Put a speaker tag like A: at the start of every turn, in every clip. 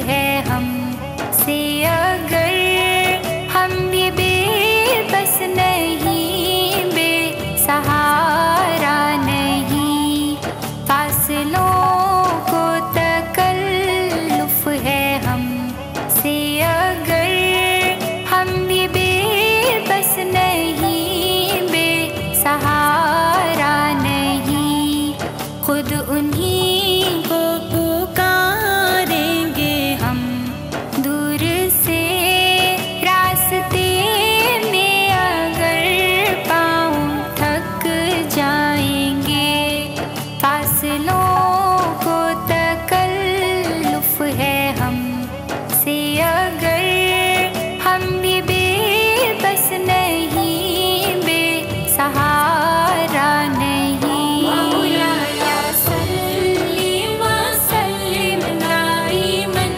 A: है हमसे अगर हम भी बेबस नहीं, बेसहारा नहीं, फासलों को तकल्लुफ है हमसे अगर हम भी बेबस नहीं, बेसहारा नहीं, खुद उन्हीं को पुकारेंगे हम दूर से रास्ते में अगर पाँव थक जाएंगे, फासलों को तकल्लुफ है हमसे अगर हम भी बेबस नहीं, बेसहारा नहीं। मौलाया सल्ली व सल्लिम दाइमन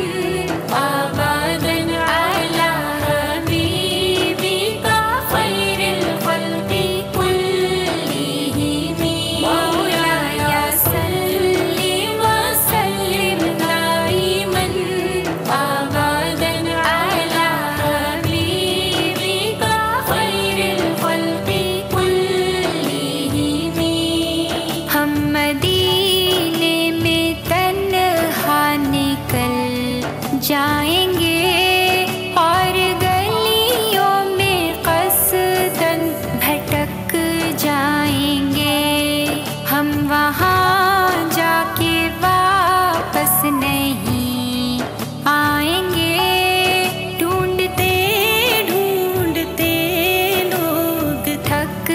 A: अबदन अला हबीबिका खैरिल खल्क़ि कुल्लिहिम। मौलाया सल्ली व सल्लिम दाइमन अबदन अला हबीबिका खैरिल खल्क़ि कुल्लिहिम। हम मदीने में तन्हा निकल जाएंगे और गलियों में क़स्दन भटक जाएंगे, हम वहाँ जाके वापस नहीं आएंगे, ढूंढते ढूंढते लोग थक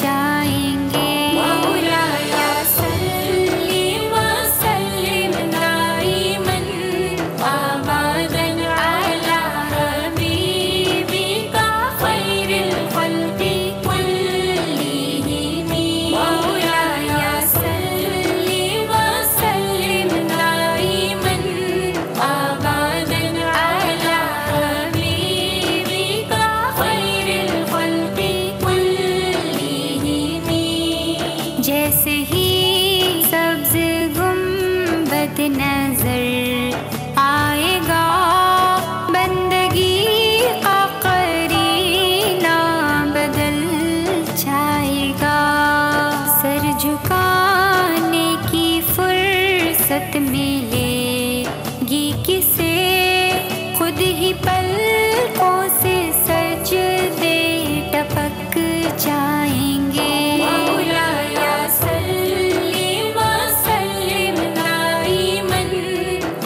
A: जाएंगे। मौलाया सल्ली व सल्लिम दाइमन अबदन अला हबीबिका खैरिल खल्क़ि कुल्लिहिम। मौलाया सल्ली व सल्लिम दाइमन अबदन अला हबीबिका खैरिल खल्क़ि कुल्लिहिम। जैसे ही सब्ज़ गुंबद नजर आएगा, बंदगी का करीना बदल जाएगा, सर झुकाने की फुर्सत मिलेगी किसे, खुद ही पलकों से सजदे टपक जाएंगे। मौलाया सल्ली व सल्लिम दाइमन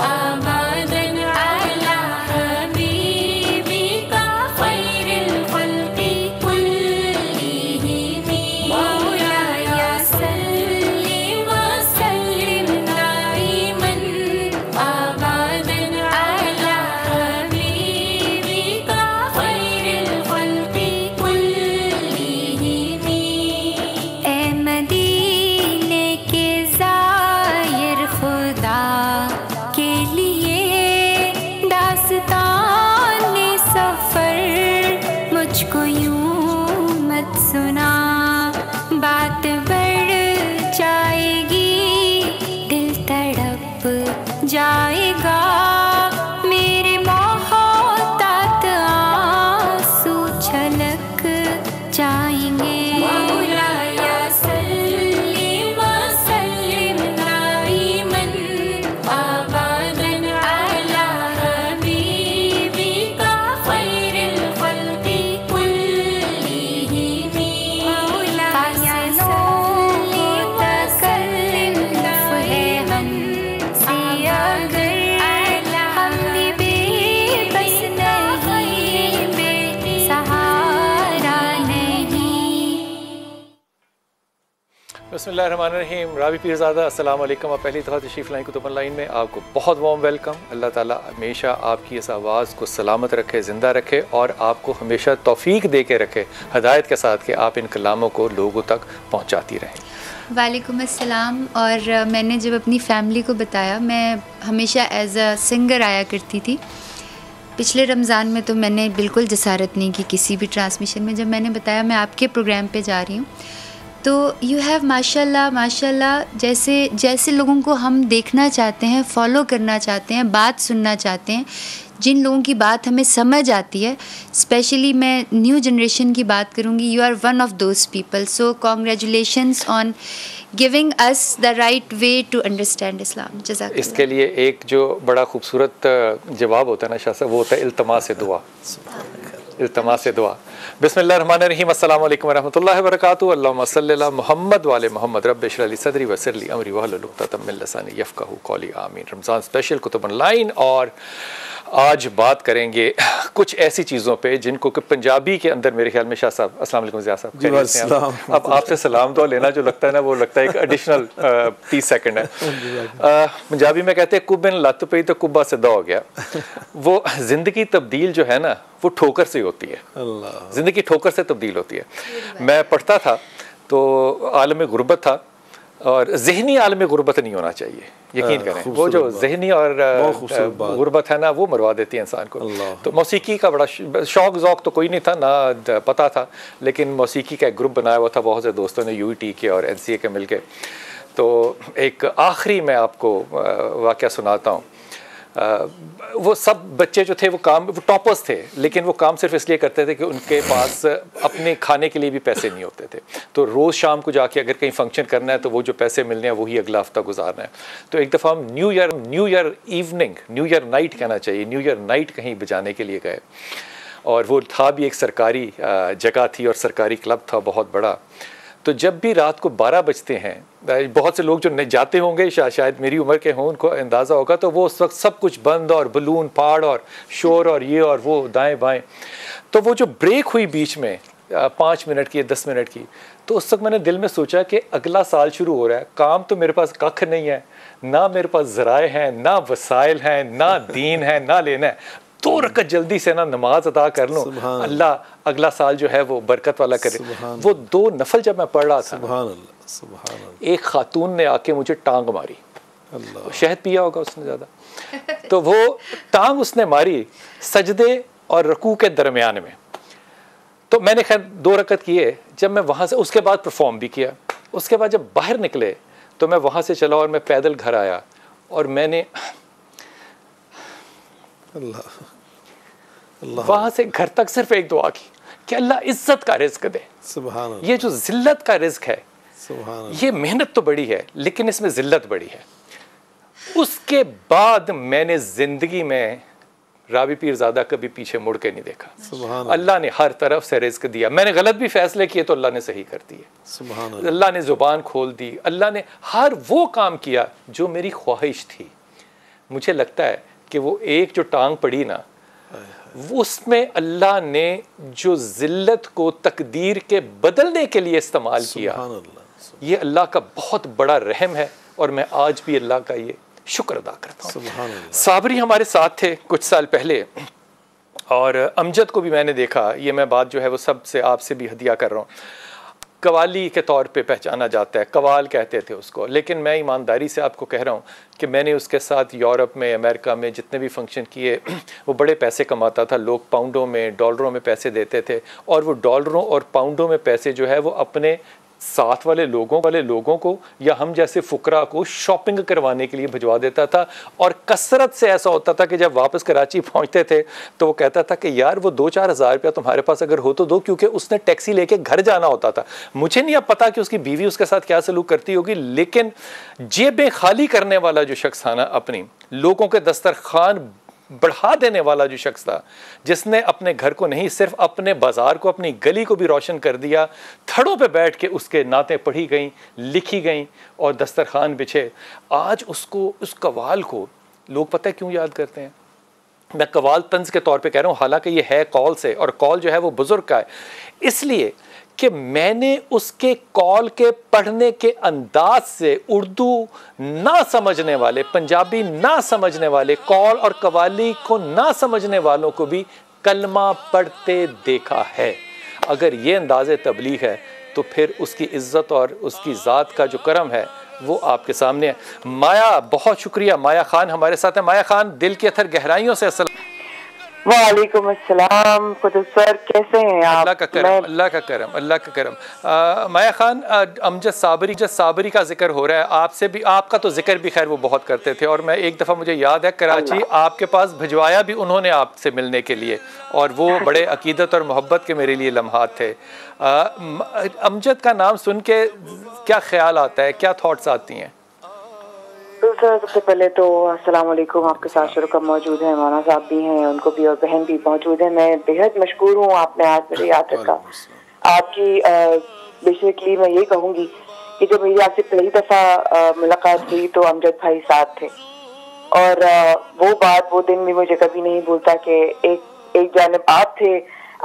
A: अबदन अला हबीबिका खैरिल खल्क़ि कुल्लिहिम। मौलाया सल्ली व सल्लिम दाइमन अबदन अला हबीबिका खैरिल खल्क़ि कुल्लिहिम। ए मदीने के ज़ाहिर खुदा के लिए दास्ताने सफ़र मुझको यूं मत सुना, बात बढ़ जाएगी, दिल तड़प जाएगा, मेरे मोहतात आंसू छलक जाएंगे। मौलाया सल्ली व सल्लिम दाइमन अबदन अला हबीबिका खैरिल खल्क़ि कुल्लिहिम। मौलाया सल्ली व तकल्लुफ है हमसे अगर हम भी बेबस नहीं, बेसहारा नहीं।
B: बिस्मिल्लाहिर्रहमानिर्रहीम। रावी पीरज़ादा अस्सलाम वालेकुम। आप पहली दफ़ा तशरीफ़ लाइन कुतुब ऑनलाइन में, आपको बहुत वार्म वेलकम। अल्लाह ताला हमेशा आपकी इस आवाज़ को सलामत रखे, ज़िंदा रखे और आपको हमेशा तौफ़ीक दे के रखे, हदायत के साथ कि आप इन कलामों को लोगों तक पहुँचाती रहें।
C: वालेकुम अस्सलाम। और मैंने जब अपनी फ़ैमिली को बताया, मैं हमेशा एज़ अ सिंगर आया करती थी। पिछले रमज़ान में तो मैंने बिल्कुल जसारत नहीं की किसी भी ट्रांसमिशन में। जब मैंने बताया मैं आपके प्रोग्राम पे जा रही हूँ, तो यू हैव माशाल्लाह माशाल्लाह, जैसे लोगों को हम देखना चाहते हैं, फॉलो करना चाहते हैं, बात सुनना चाहते हैं, जिन लोगों की बात हमें समझ आती है, स्पेशली मैं न्यू जनरेशन की बात करूँगी, you are one of those people. So congratulations on giving us the right way to understand Islam. जज़ाकल्लाह.
B: इसके लिए एक जो बड़ा खूबसूरत जवाब होता है ना शाह साहब, वो होता है इल्तमास दुआ. इल्तमास दुआ. बिस्मिल्लाहिर्रहमानिर्रहीम. अस्सलाम वालेकुम वरहमतुल्लाहि वबरकातुहू. अल्लाहुम्मा सल्लि अला मुहम्मद व आले मुहम्मद. रब्बि इश्रह ली सदरी व यस्सिर ली अमरी वहलुल उक़दतम मिन लिसानी यफ़क़हू क़ौली. आमीन. रमज़ान स्पेशल कुतुब ऑनलाइन, और आज बात करेंगे कुछ ऐसी चीज़ों पे जिनको कि पंजाबी के अंदर मेरे ख्याल में शाह साहब, अस्सलाम वालेकुम ज़िया साहब, अब आपसे सलाम तो लेना जो लगता है ना, वो लगता है एक एडिशनल 30 सेकंड है. पंजाबी में कहते हैं कुब्बन लत पई तो कुब्बा सिद्धा हो गया. वो ज़िंदगी तब्दील जो है ना, वो ठोकर से होती है. ज़िंदगी ठोकर से तब्दील होती है. मैं पढ़ता था तो आलम गुर्बत था, और ज़हनी आलम गुर्बत नहीं होना चाहिए, यकीन करें. वो जो ज़हनी और गुर्बत है ना, वो मरवा देती है इंसान को. तो मौसीकी का बड़ा शौक़ ज़ौक़ तो कोई नहीं था ना, पता था, लेकिन मौसीकी का एक ग्रुप बनाया हुआ था बहुत से दोस्तों ने, UET के और NCA के मिल के. तो एक आखिरी मैं आपको वाक़या सुनाता हूँ. वो सब बच्चे जो थे वो टॉपर्स थे, लेकिन वो काम सिर्फ इसलिए करते थे कि उनके पास अपने खाने के लिए भी पैसे नहीं होते थे. तो रोज़ शाम को जाके अगर कहीं फंक्शन करना है तो वो जो पैसे मिलने हैं वही अगला हफ्ता गुजारना है. तो एक दफ़ा हम new year evening, new year night कहना चाहिए, न्यू ईयर नाइट कहीं बजाने के लिए गए, और वो था भी एक सरकारी जगह थी और सरकारी क्लब था बहुत बड़ा. तो जब भी रात को 12 बजते हैं, बहुत से लोग जो जाते होंगे शायद मेरी उम्र के हों, उनको अंदाज़ा होगा, तो वो उस वक्त सब कुछ बंद और बलून फाड़ और शोर और ये और वो दाएं बाएं. तो वो जो ब्रेक हुई बीच में 5 मिनट की, 10 मिनट की, तो उस वक्त मैंने दिल में सोचा कि अगला साल शुरू हो रहा है, काम तो मेरे पास कख नहीं है, ना मेरे पास ज़राए हैं, ना वसाइल हैं, ना दीन है, ना लेना है. 2 रकत जल्दी से ना नमाज अदा कर लूँ, अल्लाह अगला साल जो है वो बरकत वाला करे. वो 2 नफल जब मैं पढ़ रहा था, एक खातून ने आके मुझे टांग मारी. शहद पिया होगा उसने ज़्यादा, तो वो टांग उसने मारी सजदे और रकू के दरमियान में. तो मैंने खैर 2 रकत किए. जब मैं वहाँ से, उसके बाद परफॉर्म भी किया. उसके बाद जब बाहर निकले तो मैं वहाँ से चला और मैं पैदल घर आया, और मैंने वहाँ से घर तक सिर्फ एक दुआ की कि अल्लाह इज्जत का रिज्क दे. ये जो जिल्लत का रिज्क है, ये मेहनत तो बड़ी है लेकिन इसमें जिल्लत बड़ी है. उसके बाद मैंने ज़िंदगी में रावी पीरज़ादा कभी पीछे मुड़ के नहीं देखा. अल्लाह ने हर तरफ से रिज्क दिया. मैंने गलत भी फैसले किए तो अल्लाह ने सही कर दिए. अल्लाह ने ज़ुबान खोल दी. अल्लाह ने हर वो काम किया जो मेरी ख्वाहिश थी. मुझे लगता है कि वो एक जो टांग पड़ी ना, उसमें अल्लाह ने जो जिल्लत को तकदीर के बदलने के लिए इस्तेमाल किया, ये अल्लाह का बहुत बड़ा रहम है, और मैं आज भी अल्लाह का ये शुक्र अदा करता हूँ. साबरी हमारे साथ थे कुछ साल पहले, और अमजद को भी मैंने देखा. ये मैं बात जो है वो सबसे आपसे भी हदिया कर रहा हूँ. कवाली के तौर पे पहचाना जाता है, कवाल कहते थे उसको, लेकिन मैं ईमानदारी से आपको कह रहा हूँ कि मैंने उसके साथ यूरोप में, अमेरिका में जितने भी फंक्शन किए, वो बड़े पैसे कमाता था. लोग पाउंडों में, डॉलरों में पैसे देते थे, और वो डॉलरों और पाउंडों में पैसे जो है वो अपने साथ वाले लोगों को या हम जैसे फुकरा को शॉपिंग करवाने के लिए भिजवा देता था. और कसरत से ऐसा होता था कि जब वापस कराची पहुंचते थे तो वो कहता था कि यार वो 2-4 हज़ार रुपया तुम्हारे पास अगर हो तो दो, क्योंकि उसने टैक्सी लेके घर जाना होता था. मुझे नहीं अब पता कि उसकी बीवी उसके साथ क्या सलूक करती होगी, लेकिन जेबें खाली करने वाला जो शख्स था ना, अपनी लोगों के दस्तरखान बढ़ा देने वाला जो शख्स था, जिसने अपने घर को नहीं सिर्फ अपने बाजार को, अपनी गली को भी रोशन कर दिया. थड़ों पे बैठ के उसके नातें पढ़ी गईं, लिखी गईं और दस्तरखान बिछे. आज उसको, उस कवाल को लोग पता है क्यों याद करते हैं? मैं कवाल तंज के तौर पे कह रहा हूँ, हालांकि ये है कॉल से, और कॉल जो है वो बुजुर्ग का है, इसलिए कि मैंने उसके कॉल के पढ़ने के अंदाज से उर्दू ना समझने वाले, पंजाबी ना समझने वाले, कॉल और कवाली को ना समझने वालों को भी कलमा पढ़ते देखा है. अगर ये अंदाज़े तबलीग है तो फिर उसकी इज़्ज़त और उसकी ज़ात का जो करम है वो आपके सामने है. माया, बहुत शुक्रिया. माया खान हमारे साथ है. माया खान, दिल के अथर गहराइयों से अस्सलाम.
D: वालेकुम अस्सलाम कुतुब सर, कैसे हैं आप?
B: अल्लाह का करम, अल्लाह का करम, अल्लाह का करम। माया खान, अमजद साबरी का जिक्र हो रहा है आपसे भी, आपका तो जिक्र भी खैर वो बहुत करते थे, और मैं एक दफ़ा मुझे याद है कराची आपके पास भिजवाया भी उन्होंने आपसे मिलने के लिए, और वो बड़े अकीदत और मोहब्बत के मेरे लिए लम्हात थे। अमजद का नाम सुन के क्या ख्याल आता है, क्या थॉट्स आती हैं?
D: तो सर सबसे पहले तो अस्सलाम वालेकुम, आपके साथ शुरू मौजूद हैं, मौलाना साहब भी हैं, उनको भी और बहन भी मौजूद है। मैं बेहद मशकूर हूँ, आपने आज मेरे याद रखा। आपकी बेसिकली मैं ये कहूँगी कि जब मेरी आपसे पहली दफ़ा मुलाकात हुई तो अमजद भाई साथ थे, और वो दिन भी मुझे कभी नहीं भूलता कि एक जानब आप थे,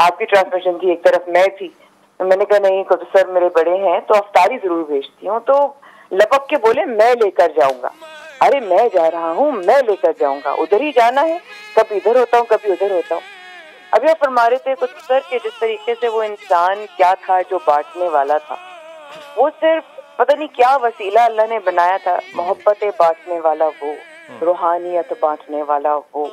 D: आपकी ट्रांसमिशन थी, एक तरफ मैं थी। मैंने कहा नहीं तो सर मेरे बड़े हैं तो अफ्तारी जरूर भेजती हूँ, तो लपक के बोले मैं लेकर जाऊंगा। अरे मैं जा रहा हूँ, मैं लेकर जाऊंगा, उधर ही जाना है, कभी इधर होता हूँ कभी उधर होता हूँ। अभी आप फरमा रहे थे कुछ सर के जिस तरीके से वो इंसान क्या था जो बांटने वाला था, वो सिर्फ पता नहीं क्या वसीला अल्लाह ने बनाया था, मोहब्बतें बांटने वाला वो, रूहानियत बांटने वाला वो,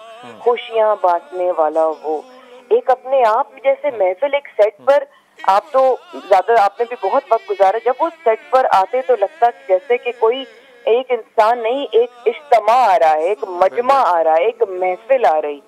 D: खुशियाँ बांटने वाला वो, एक अपने आप जैसे महफिल, एक सेट पर आप तो ज्यादा आपने भी बहुत वक्त गुजारा, जब वो सेट पर आते तो लगता जैसे कि कोई एक इंसान नहीं, एक इज्तिमा आ रहा है, एक मजमा आ रहा है, एक महफिल आ रही।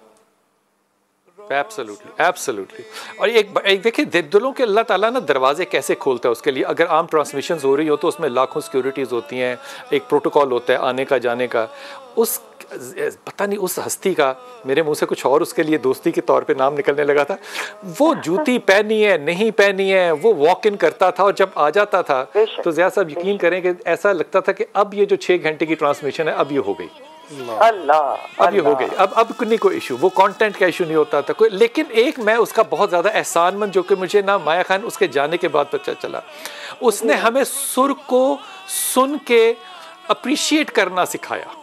B: Absolutely, absolutely. और एक देखिए दिलों के अल्लाह ताला ना दरवाजे कैसे खोलता है उसके लिए। अगर आम ट्रांसमिशंस हो रही हो तो उसमें लाखों सिक्योरिटीज़ होती हैं, एक प्रोटोकॉल होता है आने का जाने का। उस पता नहीं उस हस्ती का, मेरे मुंह से कुछ और उसके लिए दोस्ती के तौर पे नाम निकलने लगा था, वो जूती पहनी है नहीं पहनी है, वो वॉक इन करता था और जब आ जाता था तो ज़िया साहब यकीन करें कि ऐसा लगता था कि अब ये जो 6 घंटे की ट्रांसमिशन है अब ये हो गई, अब ये हो गई, अब नहीं कोई इशू, वो कंटेंट का इशू नहीं होता था कोई। लेकिन एक मैं उसका बहुत ज़्यादा एहसानमंद, जो कि मुझे ना माया खान उसके जाने के बाद पता चला, उसने हमें सुर को सुन के अप्रिशिएट करना सिखाया।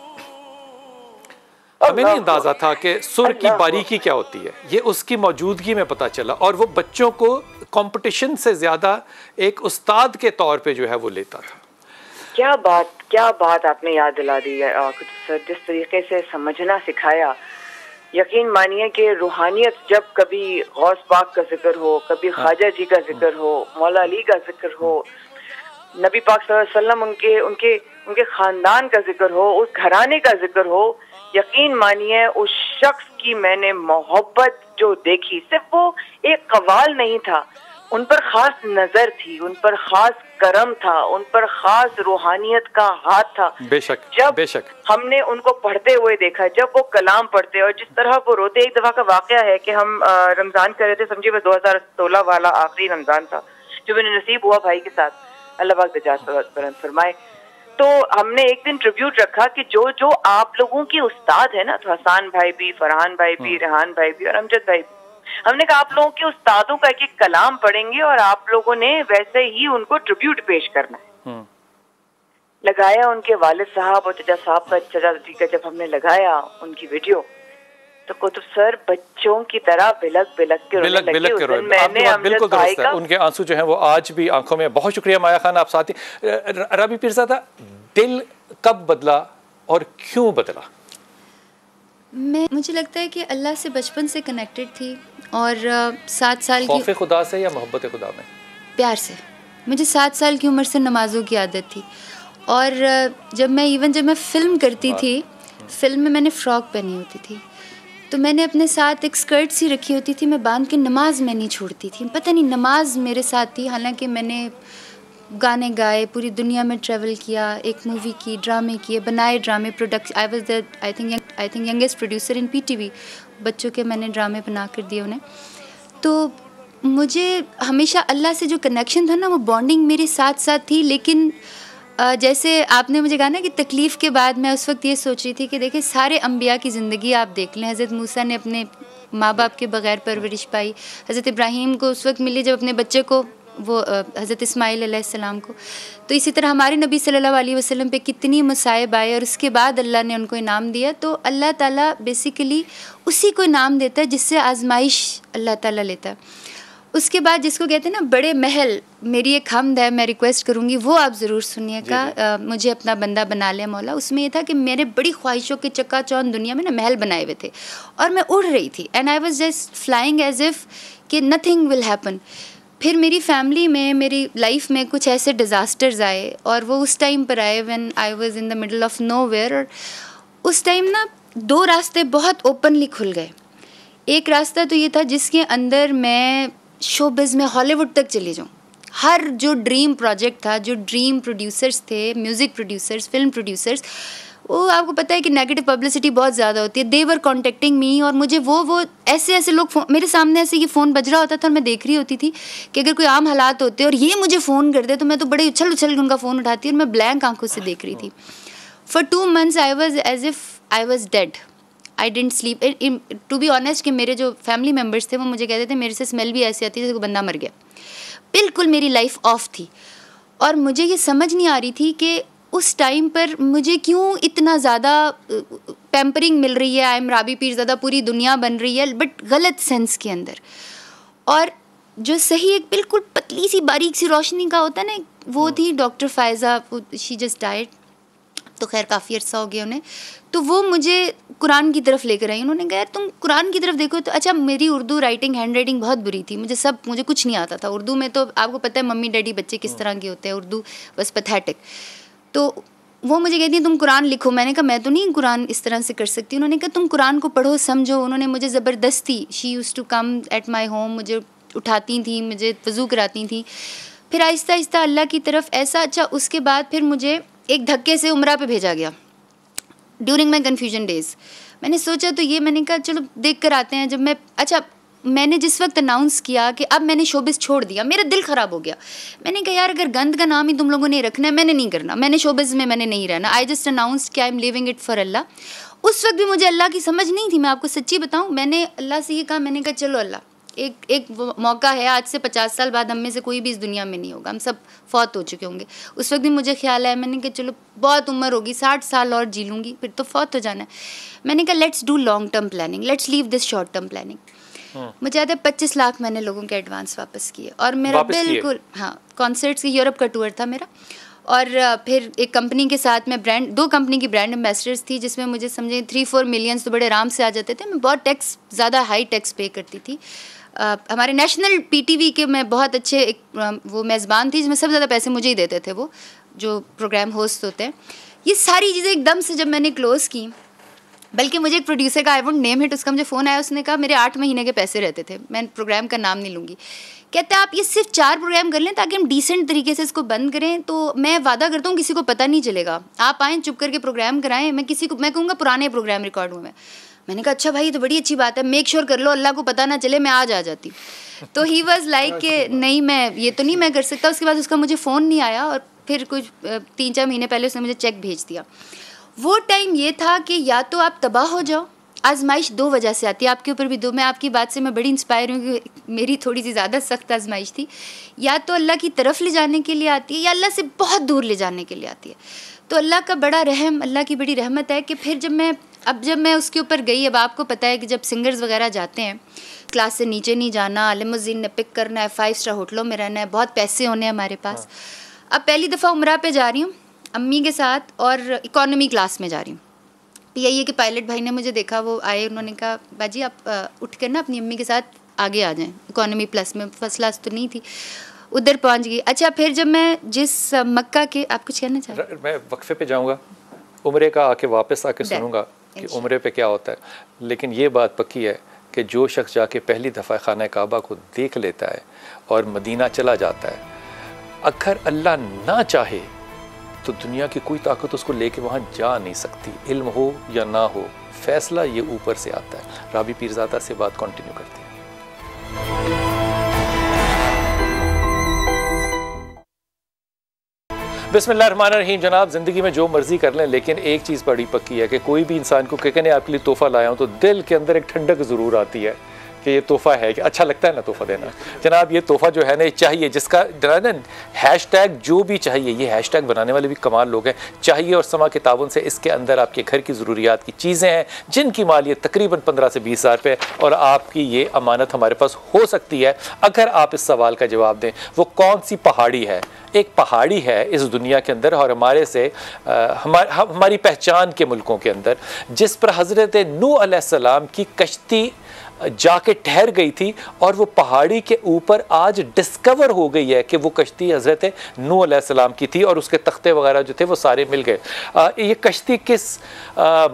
B: हमें नहीं अंदाजा था कि सुर की बारीकी क्या होती है, ये उसकी मौजूदगी में पता चला। और वो बच्चों को कंपटीशन से ज्यादा एक उस्ताद के तौर पे जो है वो लेता था।
D: क्या बात आपने याद दिला दी है सर, जिस तरीके से समझना सिखाया। यकीन मानिए कि रूहानियत जब कभी गौस पाक का जिक्र हो, कभी ख्वाजा जी का जिक्र हो, मौला अली का जिक्र हो, नबी पाक सल्लल्लाहु अलैहि वसल्लम उनके खानदान का जिक्र हो, उस घराने का जिक्र हो, यकीन मानिए उस शख्स की मैंने मोहब्बत जो देखी, सिर्फ वो एक कवाल नहीं था, उन पर खास नजर थी, उन पर खास करम था, उन पर खास रूहानियत का हाथ था। बेशक हमने उनको पढ़ते हुए देखा, जब वो कलाम पढ़ते और जिस तरह वो रोते। एक दफा का वाकया है कि हम रमजान कर रहे थे, समझिए वो 2016 वाला आखिरी रमजान था जो मैंने नसीब हुआ भाई के साथ, अल्लाह पाक दजात फरमाए। तो हमने एक दिन ट्रिब्यूट रखा कि जो आप लोगों की उस्ताद है ना, तो हसान भाई भी, फरहान भाई भी, रेहान भाई भी और अमजद भाई भी, हमने कहा आप लोगों के उस्तादों का एक कलाम पढ़ेंगे और आप लोगों ने वैसे ही उनको ट्रिब्यूट पेश करना है। लगाया उनके वालिद साहब और चचा साहब का, चचा जी का जब हमने लगाया उनकी वीडियो, तो कुतुब सर बच्चों की तरह बिलक के रोने लगे। मैंने अमजद भाई का,
B: उनके आंसू जो हैं वो आज भी आंखों में। बहुत शुक्रिया माया खान, आप साथी। राबी पीरज़ादा, दिल कब बदला और क्यों बदला?
C: मुझे लगता है कि अल्लाह से बचपन से कनेक्टेड थी, और 7 साल की
B: खौफ खुदा से या मोहब्बत खुदा में?
C: प्यार से। मुझे 7 साल की उम्र से नमाज़ों की आदत थी, और जब मैं फ़िल्म करती थी, फ़िल्म में मैंने फ़्रॉक पहनी होती थी, तो मैंने अपने साथ एक स्कर्ट सी रखी होती थी, मैं बांध के नमाज में नहीं छोड़ती थी। पता नहीं नमाज मेरे साथ थी, हालांकि मैंने गाने गाए, पूरी दुनिया में ट्रैवल किया, एक मूवी की, ड्रामे किए, बनाए ड्रामे, production. I was the I think youngest producer in PTV। बच्चों के मैंने ड्रामे बना कर दिए उन्हें। तो मुझे हमेशा अल्लाह से जो कनेक्शन था ना, वो बॉन्डिंग मेरे साथ साथ थी। लेकिन जैसे आपने मुझे कहा ना कि तकलीफ़ के बाद, मैं उस वक्त ये सोच रही थी कि देखिए सारे अम्बिया की ज़िंदगी आप देख लें। हज़रत मूसा ने अपने माँ बाप के बग़ैर परवरिश पाई, हज़रत इब्राहीम को उस वक्त मिली जब अपने बच्चे को वो हज़रत इस्माइल अलैहिस्सलाम को। तो इसी तरह हमारे नबी सल्लल्लाहु अलैहि वसल्लम पे कितनी मसाइब आए और उसके बाद अल्लाह ने उनको इनाम दिया। तो अल्लाह ताला बेसिकली उसी को इनाम देता है जिससे आजमाइश अल्लाह ताला लेता है। उसके बाद जिसको कहते हैं ना बड़े महल, मेरी एक हमद है, मैं रिक्वेस्ट करूँगी वो आप ज़रूर सुनिएगा, मुझे अपना बंदा बना ले मौला। उसमें ये था कि मेरे बड़ी ख्वाहिशों के चक्काचौंध दुनिया में ना महल बनाए हुए थे और मैं उड़ रही थी, and I was just flying as if कि नथिंग विल हैपन। फिर मेरी फैमिली में, मेरी लाइफ में कुछ ऐसे डिज़ास्टर्स आए और वो उस टाइम पर आए when I was in the middle of nowhere. और उस टाइम ना 2 रास्ते बहुत ओपनली खुल गए। एक रास्ता तो ये था जिसके अंदर मैं शोबिज़ में हॉलीवुड तक चली जाऊँ। हर जो ड्रीम प्रोजेक्ट था, जो ड्रीम प्रोड्यूसर्स थे, म्यूज़िक प्रोड्यूसर्स, फिल्म प्रोड्यूसर्स, वो आपको पता है कि नेगेटिव पब्लिसिटी बहुत ज़्यादा होती है। दे वर कॉन्टेक्टिंग मी और मुझे वो ऐसे लोग मेरे सामने ऐसे ये फ़ोन बज रहा होता था और मैं देख रही होती थी कि अगर कोई आम हालात होते और ये मुझे फ़ोन कर दे तो मैं तो बड़े उछल के उनका फ़ोन उठाती और मैं ब्लैंक आंखों से देख रही थी। For 2 months I was as if I was dead, I didn't sleep. To be honest कि मेरे जो फैमिली मेम्बर्स थे वो मुझे कहते थे मेरे से स्मेल भी ऐसी आती थी जैसे कोई बंदा मर गया। बिल्कुल मेरी लाइफ ऑफ थी और मुझे ये समझ नहीं आ रही थी कि उस टाइम पर मुझे क्यों इतना ज़्यादा पैम्परिंग मिल रही है। आई एम राबी पीरज़ादा, पूरी दुनिया बन रही है बट गलत सेंस के अंदर। और जो सही एक बिल्कुल पतली सी बारीक सी रोशनी का होता है ना, वो थी doctor Faiza, she just died, तो खैर काफ़ी अर्सा हो गया उन्हें। तो वो मुझे कुरान की तरफ लेकर आई। उन्होंने कहा यार तुम कुरान की तरफ देखो। तो अच्छा, मेरी उर्दू राइटिंग, हैंड राइटिंग बहुत बुरी थी, मुझे कुछ नहीं आता था उर्दू में। तो आपको पता है मम्मी डैडी बच्चे किस तरह के होते हैं, उर्दू बस पैथेटिक। तो वो मुझे कहती हैं तुम कुरान लिखो। मैंने कहा मैं तो नहीं कुरान इस तरह से कर सकती। उन्होंने कहा तुम कुरान को पढ़ो, समझो। उन्होंने मुझे ज़बरदस्ती, she use to come at my home, मुझे उठाती थी, मुझे वज़ू कराती थी। फिर आहिस्ता आहिस्ता अल्लाह की तरफ ऐसा। अच्छा, उसके बाद फिर मुझे एक धक्के से उम्रा पे भेजा गया ड्यूरिंग माई कन्फ्यूजन डेज़। मैंने सोचा तो ये, मैंने कहा चलो देख कर आते हैं। जब मैं, अच्छा मैंने जिस वक्त अनाउंस किया कि अब मैंने शोबिज़ छोड़ दिया, मेरा दिल ख़राब हो गया। मैंने कहा यार अगर गंद का नाम ही तुम लोगों ने रखना है, मैंने नहीं करना, मैंने शोबिज़ में मैंने नहीं रहना। आई जस्ट अनाउंस्ड कि I am living it for अल्लाह। उस वक्त भी मुझे अल्लाह की समझ नहीं थी, मैं आपको सच्ची बताऊँ। मैंने अल्लाह से ये कहा, मैंने कहा चलो अल्लाह, एक मौका है, आज से 50 साल बाद हम में से कोई भी इस दुनिया में नहीं होगा, हम सब फौत हो चुके होंगे। उस वक्त भी मुझे ख्याल आया, मैंने कहा चलो बहुत उम्र होगी, 60 साल और जी लूँगी, फिर तो फौत हो जाना है। मैंने कहा let's do long term planning, let's leave this short term planning. मुझे याद है 25 लाख मैंने लोगों के एडवांस वापस किए और मेरा बिल्कुल, हाँ, कॉन्सर्ट्स की यूरोप का टूर था मेरा। और फिर एक कंपनी के साथ मैं ब्रांड, 2 कंपनी की ब्रांड एम्बेसडर्स थी, जिसमें मुझे समझे 3-4 मिलियंस तो बड़े आराम से आ जाते थे। मैं बहुत टैक्स, ज़्यादा हाई टैक्स पे करती थी। हमारे नेशनल PTV के मैं बहुत अच्छे एक वो मेज़बान थी, जिसमें सबसे ज़्यादा पैसे मुझे ही देते थे वो जो प्रोग्राम होस्ट होते हैं। ये सारी चीज़ें एकदम से जब मैंने क्लोज़ की, बल्कि मुझे एक प्रोड्यूसर का, आई वोंट नेम इट, उसका मुझे फ़ोन आया, उसने कहा मेरे 8 महीने के पैसे रहते थे, मैं प्रोग्राम का नाम नहीं लूँगी। कहते हैं आप ये सिर्फ 4 प्रोग्राम कर लें ताकि हम डिसेंट तरीके से इसको बंद करें, तो मैं वादा करता हूँ किसी को पता नहीं चलेगा। आप आएँ चुप करके प्रोग्राम कराएं, मैं कहूँगा पुराने प्रोग्राम रिकॉर्ड हुए। मैंने कहा अच्छा भाई, तो बड़ी अच्छी बात है, मेक श्योर कर लो अल्लाह को पता ना चले, मैं आज आ जाती। तो ही वॉज लाइक कि नहीं, मैं ये तो नहीं मैं कर सकता। उसके बाद उसका मुझे फ़ोन नहीं आया और फिर कुछ 3-4 महीने पहले उसने मुझे चेक भेज दिया। वो टाइम ये था कि या तो आप तबाह हो जाओ, आजमाइश 2 वजह से आती है, आपके ऊपर भी 2। मैं आपकी बात से मैं बड़ी इंस्पायर हूँ कि मेरी थोड़ी सी ज़्यादा सख्त आजमाइश थी। या तो अल्लाह की तरफ ले जाने के लिए आती है या अल्लाह से बहुत दूर ले जाने के लिए आती है। तो अल्लाह का बड़ा रहम, अल्लाह की बड़ी रहमत है कि फिर जब मैं उसके ऊपर गई, अब आपको पता है कि जब सिंगर्स वगैरह जाते हैं, क्लास से नीचे नहीं जाना, लिमोज़ीन ने पिक करना है, 5 स्टार होटलों में रहना है, बहुत पैसे होने हैं हमारे पास। अब पहली दफ़ा उम्रा पे जा रही हूँ अम्मी के साथ और इकॉनमी क्लास में जा रही हूँ। यही है कि पायलट भाई ने मुझे देखा, वो आए, उन्होंने कहा बाजी आप उठ कर ना अपनी अम्मी के साथ आगे आ जाएं, इकॉनमी प्लस में, फर्स्ट क्लास तो नहीं थी, उधर पहुंच गई। अच्छा, फिर जब मैं जिस मक्का के, आप कुछ कहना चाह रहे हैं? मैं
B: वक्फे पे जाऊंगा, उम्रे का आके वापस आके सुनूंगा कि उम्रे पे क्या होता है। लेकिन ये बात पक्की है कि जो शख्स जाके पहली दफ़ा खाना काबा को देख लेता है और मदीना चला जाता है, अगर अल्लाह ना चाहे तो दुनिया की कोई ताकत उसको लेके वहाँ जा नहीं सकती। इल्म हो या ना हो, फैसला ये ऊपर से आता है। राबी पीरज़ादा से बात कंटिन्यू करते हैं। बिस्मिल्लाहिर्रहमानिर्रहीम। जनाब, ज़िंदगी में जो मर्ज़ी कर लें, लेकिन एक चीज़ बड़ी पक्की है कि कोई भी इंसान को कहने आपके लिए तोहफ़ा लाया हूँ तो दिल के अंदर एक ठंडक ज़रूर आती है कि ये तोहफ़ा है, कि अच्छा लगता है ना तोहफ़ा देना। जनाब ये तोहफ़ा जो है ना, ये चाहिए, जिसका ना हैशटैग जो भी चाहिए, ये हैशटैग बनाने वाले भी कमाल लोग हैं, चाहिए और समा के ताबन से इसके अंदर आपके घर की ज़रूरियात की चीज़ें हैं जिनकी मालियत तकरीबन 15 से 20 हज़ार रुपये, और आपकी ये अमानत हमारे पास हो सकती है अगर आप इस सवाल का जवाब दें। वो कौन सी पहाड़ी है? एक पहाड़ी है इस दुनिया के अंदर और हमारे से हमारी पहचान के मुल्कों के अंदर, जिस पर हज़रत नूह अलैहिस्सलाम की कश्ती जाके ठहर गई थी, और वो पहाड़ी के ऊपर आज डिस्कवर हो गई है कि वो कश्ती हज़रत नूह अलैहिस्सलाम की थी, और उसके तख्ते वगैरह जो थे वो सारे मिल गए। ये कश्ती किस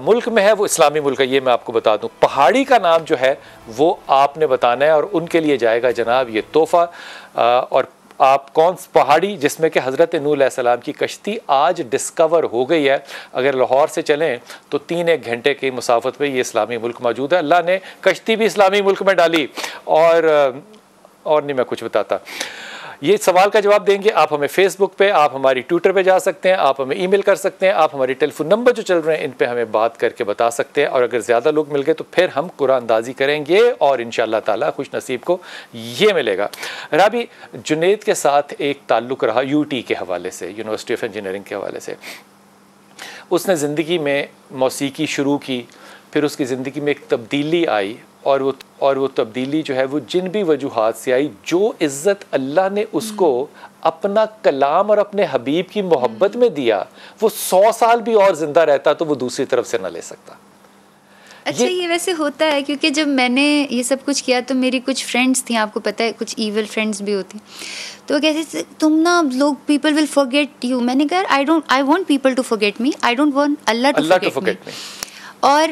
B: मुल्क में है? वो इस्लामी मुल्क है, ये मैं आपको बता दूं। पहाड़ी का नाम जो है वो आपने बताना है, और उनके लिए जाएगा जनाब ये तोहफ़ा। और आप कौन सी पहाड़ी जिसमें कि हज़रत नूह अलैहिस्सलाम की कश्ती आज डिस्कवर हो गई है? अगर लाहौर से चलें तो 3-1 घंटे की मुसाफत पे ये इस्लामी मुल्क मौजूद है। अल्लाह ने कश्ती भी इस्लामी मुल्क में डाली। और नहीं मैं कुछ बताता। ये सवाल का जवाब देंगे आप हमें फेसबुक पे, आप हमारी ट्विटर पे जा सकते हैं, आप हमें ईमेल कर सकते हैं, आप हमारे टेलीफोन नंबर जो चल रहे हैं इन पे हमें बात करके बता सकते हैं। और अगर ज़्यादा लोग मिल गए तो फिर हम कुरान अंदाज़ी करेंगे और इंशाअल्लाह ताला खुश नसीब को ये मिलेगा। राबी, जुनैद के साथ एक ताल्लुक़ रहा यूटी के हवाले से, यूनिवर्सिटी ऑफ इंजीनियरिंग के हवाले से। उसने ज़िंदगी में मौसीकी शुरू की, फिर उसकी ज़िंदगी में एक तब्दीली आई, और वो तब्दीली जो है वो जिन भी वजूहात से आई, जो इज़्ज़त अल्लाह ने उसको अपना कलाम और अपने हबीब की मोहब्बत में दिया, वो 100 साल भी और ज़िंदा रहता तो वो दूसरी तरफ से ना ले सकता।
C: अच्छा, ये वैसे होता है क्योंकि जब मैंने ये सब कुछ किया तो मेरी कुछ फ्रेंड्स थी, आपको पता है कुछ ईविल फ्रेंड्स भी होती, तो कहते तुम ना लोग पीपल विल फॉरगेट यू। मैंने कहा I want people to forget me, I don't want Allah to forget me. और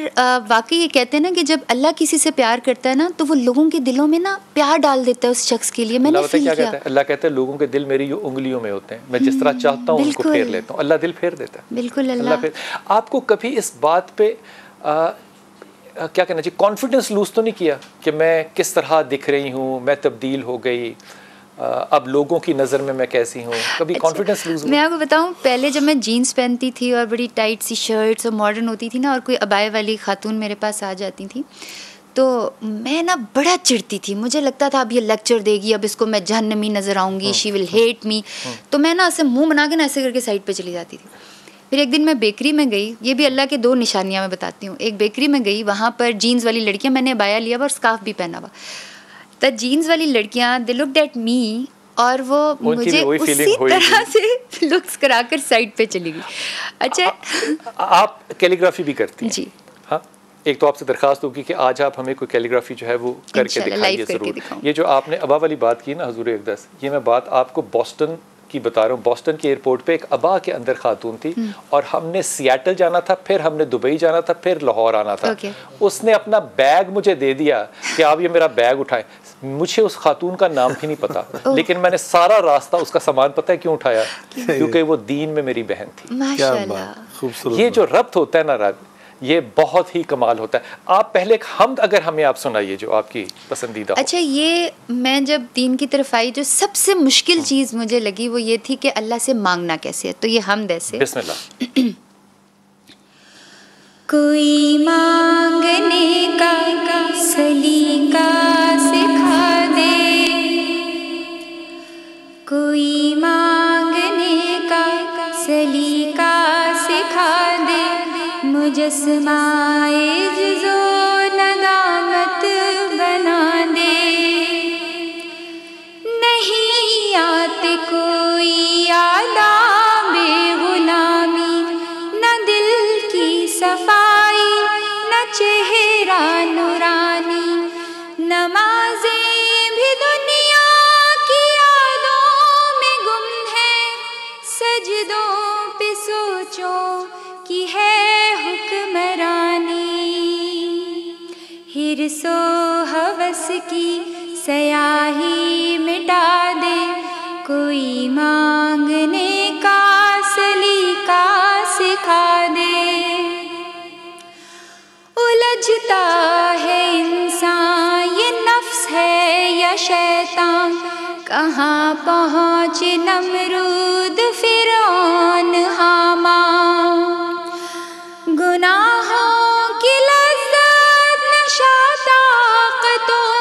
C: वाकई ये कहते हैं ना कि जब अल्लाह किसी से प्यार करता है ना तो वो लोगों के दिलों में ना प्यार डाल देता है उस शख्स के लिए। मैंने फील किया।
B: अल्लाह कहता है लोगों के दिल मेरी उंगलियों में होते हैं, मैं जिस तरह चाहता हूँ उनको फेर लेता हूँ। अल्लाह दिल फेर देता है। बिल्कुल अल्लाह। आपको कभी इस बात पे क्या कहना चाहिए, कॉन्फिडेंस लूज तो नहीं किया कि मैं किस तरह दिख रही हूँ, मैं तब्दील हो गई, अब लोगों की नज़र में मैं कैसी हूँ? कभी कॉन्फिडेंस लूज?
C: मैं आपको बताऊँ, पहले जब मैं जीन्स पहनती थी और बड़ी टाइट सी शर्ट्स और मॉडर्न होती थी ना, और कोई अबाए वाली खातून मेरे पास आ जाती थी तो मैं ना बड़ा चिढ़ती थी। मुझे लगता था अब ये लेक्चर देगी, अब इसको मैं जहन्नमी नज़र आऊँगी, शी विल हेट मी। तो मैं ना ऐसे मुँह बना के ना ऐसे करके साइड पर चली जाती थी। फिर एक दिन मैं बेकरी में गई, ये भी अल्लाह के 2 निशानियाँ मैं बताती हूँ। एक बेकरी में गई, वहाँ पर जीन्स वाली लड़कियाँ, मैंने अबाया लिया हुआ और स्कार्फ भी पहना हुआ, तो जीन्स वाली लड़कियाँ दे लुक्ड एट मी, और वो मुझे उसी तरह से लुक्स कराकर साइड पे चली गई। अच्छा,
B: आप कैलीग्राफी भी करती हैं?
C: जी
B: हाँ। एक तो आपसे दरखास्त होगी कि आज आप हमें कोई कैलीग्राफी जो है वो करके दिखाइए ज़रूर। ये जो आपने अबा वाली बात की ना हुजूर अक़दस, ये मैं बात आपको बोस्टन की बता रहा हूँ। बोस्टन के एयरपोर्ट पे एक अबा के अंदर खातून थी, और हमने सियाटल जाना था, फिर हमने दुबई जाना था, फिर लाहौर आना था। उसने अपना बैग मुझे दे दिया कि आप ये मेरा बैग उठाएं। मुझे उस खातून का नाम भी नहीं पता लेकिन मैंने सारा रास्ता उसका सामान पता है क्यों उठाया, क्योंकि वो दीन में मेरी बहन थी। माशाअल्लाह। ये जो रब्त होता है ना राब, ये बहुत ही कमाल होता है। आप पहले एक हमद अगर हमें आप सुनाइए जो आपकी पसंदीदा।
C: अच्छा, ये मैं जब दीन की तरफ आई, जो सबसे मुश्किल चीज़ मुझे लगी वो ये थी कि अल्लाह से मांगना कैसे है। तो ये हमद ऐसे,
B: बिस्मिल्लाह।
A: कोई मांगने का सलीका सिखा दे, कोई मांगने का सलीका सिखा दे, मुजस्समाए जुज़ो नदामत बना दे। नहीं आते कोई आदाबे गुलामी, न दिल की सफाई न चेहरा नूरानी, नमाज़ें भी दुनिया की यादों में गुम है, सजदों पे सोचो की है हुक्मरानी। हिर्सो हवस की सयाही मिटा दे, कोई मांगने का सलीका सिखा दे। उलझता है इंसान, ये नफ्स है या शैतान, कहाँ पहुँचे नमरूद फिरौन हामान। गुनाहों की लज़्ज़त नशा ताक़तों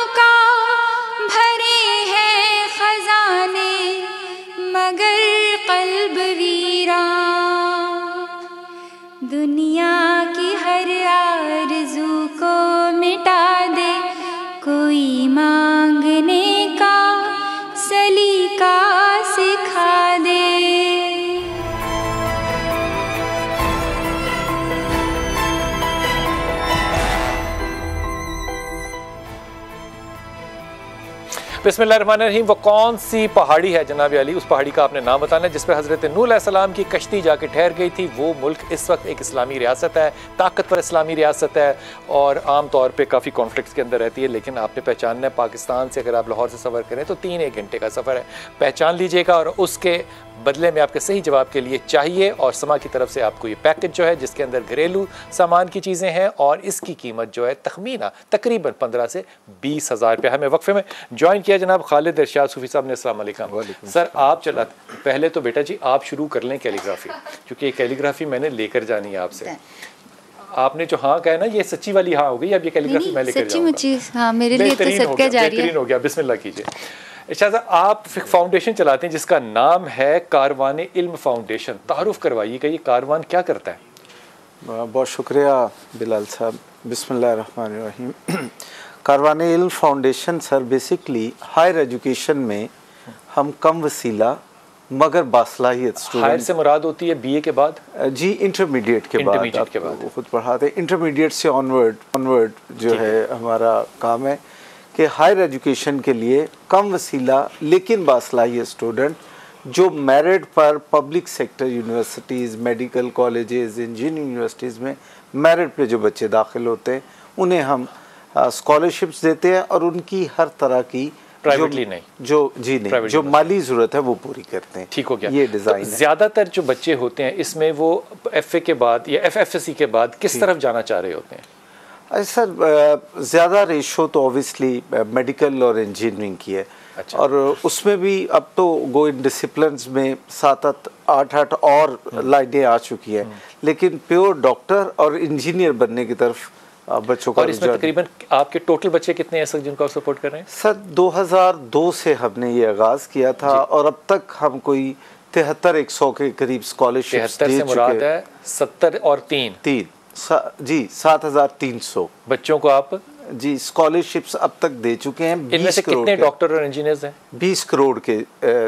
A: मिटा दे, कोई मांगने का सलीका सिखा दे।
B: बिस्मिल्लाहिर्रहमानिर्रहीम। वो कौन सी पहाड़ी है जनाब अली, उस पहाड़ी का आपने नाम बताना है जिस पर हज़रत नूह अलैहिस्सलाम की कश्ती जाके ठहर गई थी। वो मुल्क इस वक्त एक इस्लामी रियासत है, ताकतवर इस्लामी रियासत है और आम तौर पे काफ़ी कॉन्फ्लिक्ट्स के अंदर रहती है। लेकिन आपने पहचानना है, पाकिस्तान से अगर आप लाहौर से सफ़र करें तो 3-1 घंटे का सफ़र है, पहचान लीजिएगा। और उसके बदले में आपके सही जवाब के लिए चाहिए और समा की तरफ से आपको ये पैकेज जो है जिसके अंदर घरेलू सामान की चीज़ें हैं और इसकी कीमत जो है तखमीना तकरीबन 15 से 20 हज़ार रुपये। हमें वक्फे में ज्वाइन किया जनाब खालिद इरशाद सूफी साहब ने। अस्सलाम वालेकुम सर। आप चला पहले तो बेटा जी आप शुरू कर लें कैलीग्राफी, क्योंकि ये कैलीग्राफी मैंने लेकर जानी है आपसे। आपने जो हाँ कहा ना ये सच्ची वाली हाँ हो गई, अब ये कैलीग्राफी मैं लेकर जाऊंगा।
C: हाँ, मेरे लिए तो सदका जारी है।
B: बेहतरीन हो गया, बिस्मिल्लाह कीजिए। अच्छा सर, आप फाउंडेशन चलाते हैं जिसका नाम है कारवान इल्म फाउंडेशन, तारुफ करवाइएगा ये कारवान क्या करता है?
E: बहुत शुक्रिया बिलाल साहब। बिस्मिल्लाहिर्रहमानिर्रहीम। Karwan Ilm foundation sir basically higher education में हम कम वसीला मगर बासलाहियत स्टूडेंट,
B: हायर से मुराद होती है बीए के बाद?
E: जी इंटरमीडिएट के बाद खुद पढ़ाते। इंटरमीडिएट से ऑनवर्ड जो है हमारा काम है कि हायर एजुकेशन के लिए कम वसीला लेकिन बासलाहियत स्टूडेंट जो मेरिट पर public sector universities, medical colleges, engineering universities में मेरिट पे जो बच्चे दाखिल होते हैं उन्हें हम स्कॉलरशिप्स देते हैं और उनकी हर तरह की जो माली ज़रूरत है वो पूरी करते हैं।
B: ठीक हो गया।
E: ये डिज़ाइन
B: तो ज़्यादातर जो बच्चे होते हैं इसमें वो FA के बाद या FFSC के बाद किस तरफ जाना चाह रहे होते हैं?
E: सर ज़्यादा रेशो तो ऑब्वियसली मेडिकल और इंजीनियरिंग की है। अच्छा। और उसमें भी अब तो गो इन डिसिप्लिन्स में 7-8 और लाइनें आ चुकी हैं, लेकिन प्योर डॉक्टर और इंजीनियर बनने की तरफ बच्चों का।
B: और इसमें तकरीबन आपके टोटल बच्चे कितने हैं सर जिनको आप सपोर्ट कर रहे हैं?
E: सर 2002 से हमने ये आगाज़ किया था और अब तक हम कोई 73-100 के करीब स्कॉलरशिप दे चुके हैं।
B: 73 से मुराद है 70 और 3
E: जी 7,300
B: बच्चों को आप
E: जी स्कॉलरशिप्स अब तक दे चुके हैं।
B: इनमें से कितने डॉक्टर और इंजीनियर्स हैं?
E: 20 करोड़ के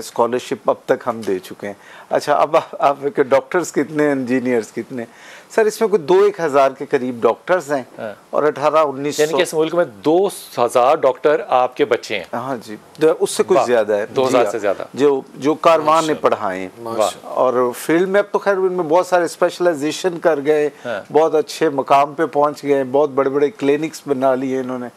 E: स्कॉलरशिप अब तक हम दे चुके हैं। अच्छा, अब आप के डॉक्टर्स कितने, इंजीनियर्स कितने? सर इसमें कोई 2-1 हज़ार के करीब डॉक्टर्स हैं और 18-19
B: यानी कि इस मुल्क में 2,000 डॉक्टर आपके बच्चे हैं?
E: हाँ जी, उससे कुछ ज़्यादा है,
B: 2,000 से ज़्यादा
E: जो कारवान ने पढ़ाए। और फील्ड में अब तो खैर उनमें बहुत सारे स्पेशलाइजेशन कर गए, बहुत अच्छे मकाम पे पहुँच गए, बहुत बड़े बड़े क्लिनिक्स बना लिए इन्होंने।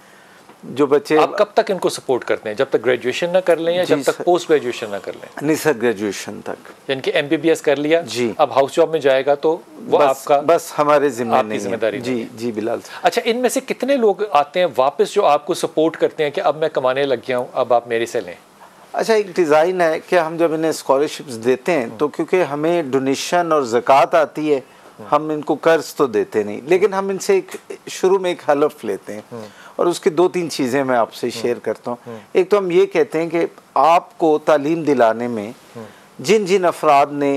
E: जो बच्चे
B: आप कब तक इनको सपोर्ट करते हैं? जब तक ग्रेजुएशन ना कर लें या जब तक पोस्ट ग्रेजुएशन ना कर लें?
E: नहीं सर, ग्रेजुएशन तक।
B: यानी कि MBBS कर लिया
E: जी,
B: अब हाउस जॉब में जाएगा तो वो आपका
E: बस हमारे जिम्मेदारी जी बिलाल।
B: अच्छा, इनमें से कितने लोग आते हैं वापस जो आपको सपोर्ट करते हैं कि अब मैं कमाने लग गया हूँ, अब आप मेरे से लें?
E: अच्छा, एक डिज़ाइन है कि हम जब इन्हें स्कॉलरशिप्स देते हैं तो क्योंकि हमें डोनेशन और ज़कात आती है, हम इनको कर्ज तो देते नहीं, लेकिन हम इनसे शुरू में एक हलफ लेते हैं और उसकी 2-3 चीज़ें मैं आपसे शेयर करता हूँ। एक तो हम ये कहते हैं कि आपको तालीम दिलाने में जिन जिन अफराद ने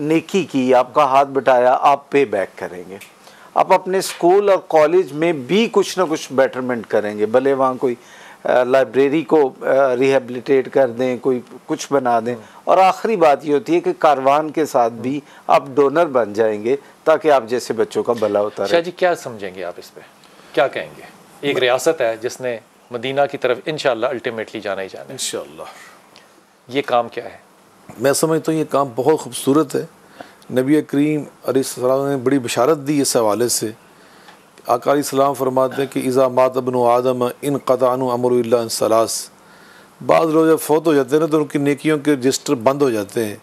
E: नेकी की, आपका हाथ बटाया, आप पे बैक करेंगे। आप अपने स्कूल और कॉलेज में भी कुछ ना कुछ बेटरमेंट करेंगे, भले वहाँ कोई लाइब्रेरी को रिहेबिलिटेट कर दें, कोई कुछ बना दें। और आखिरी बात ये होती है कि कारवान के साथ भी आप डोनर बन जाएंगे ताकि आप जैसे बच्चों का भला होता रहे।
B: शाह जी क्या समझेंगे आप इस पे, क्या कहेंगे? एक रियासत है जिसने मदीना की तरफ इंशाअल्लाह अल्टीमेटली जाना ही जाना है, इंशाअल्लाह। ये काम क्या है?
F: मैं समझता हूँ ये काम बहुत खूबसूरत है। नबी करीम अलैहिस्सलाम ने बड़ी बशारत दी इस हवाले से। आका अलैहिस्सलाम फरमाते हैं कि इज़ा मात इब्नु आदम इन क़तानु अमरु इल्ला इन सलास। बाद लोग जब फौत हो जाते हैं ना तो उनकी नेकियों के रजिस्टर बंद हो जाते हैं,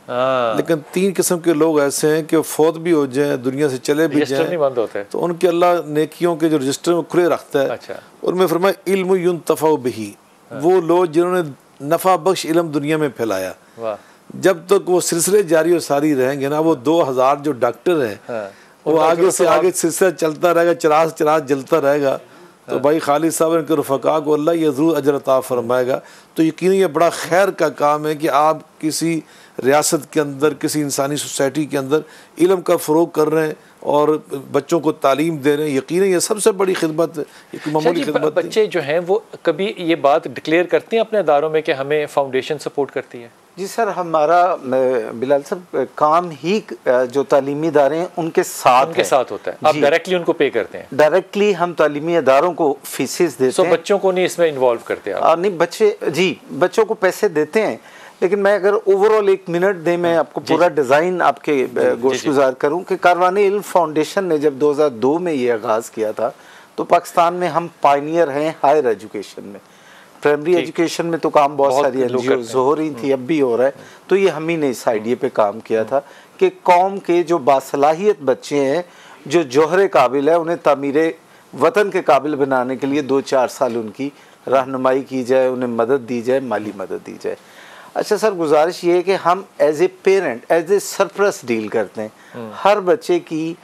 F: लेकिन 3 किस्म के लोग ऐसे हैं कि फौत भी हो जाएं, दुनिया से चले भी जाएं, नहीं बंद होते, तो उनके अल्लाह नेकियों के जो रजिस्टर में खुले रखता है। अच्छा। और मैं फरमाया इल्म युन्तफ़अ बिही, वो लोग जिन्होंने नफ़ा बख्श इल्म दुनिया में फैलाया। जब तक वो सिलसिले जारी और सारी रहेंगे ना, वो 2000 जो डॉक्टर हैं वो आगे से आगे सिलसिला चलता रहेगा, चरास जलता रहेगा। तो भाई खालिद साहब इनके रफ़क़ा को अल्लाह ये ज़रूर अजर अता फरमाएगा। तो यकीन ये बड़ा खैर का काम है कि आप किसी रियासत के अंदर, किसी इंसानी सोसाइटी के अंदर इल्म का फ़रोग़ कर रहे हैं, और बच्चों को तालीम दे रहे हैं। यकीनन ये सबसे बड़ी खिदमत है, एक मामूली खिदमत।
B: बच्चे जो हैं वो कभी ये बात डिक्लेयर करते हैं अपने अदारों में कि हमें फाउंडेशन सपोर्ट करती है?
E: जी सर, हमारा बिलाल साहब काम ही जो तालीमी इदारे हैं उनके साथ होता है।
B: आप डायरेक्टली उनको पे करते हैं?
E: डायरेक्टली हम तालीमी इदारों को फीसेस देते हैं।
B: बच्चों को नहीं इसमें इन्वॉल्व करते आप?
E: नहीं, बच्चों को पैसे देते हैं, लेकिन मैं अगर ओवरऑल 1 मिनट दे मैं आपको पूरा डिज़ाइन आपके गोशगुजार करूं कि कारवाने इल्म फाउंडेशन ने जब 2002 में ये आगाज़ किया था तो पाकिस्तान में हम पायनियर हैं हायर एजुकेशन में। प्राइमरी एजुकेशन में तो काम बहुत सारी एनजीओज हो रही थी, अब भी हो रहा है। तो ये हम ही ने इस आइडिया पे काम किया था कि कौम के जो बासलाहियत बच्चे हैं, जो जोहरे काबिल है, उन्हें तामीरे वतन के काबिल बनाने के लिए 2-4 साल उनकी रहनुमाई की जाए, उन्हें मदद दी जाए, माली मदद दी जाए। अच्छा सर, गुजारिश ये है कि हम as a parent as a surplus deal करते हैं। हर बच्चे की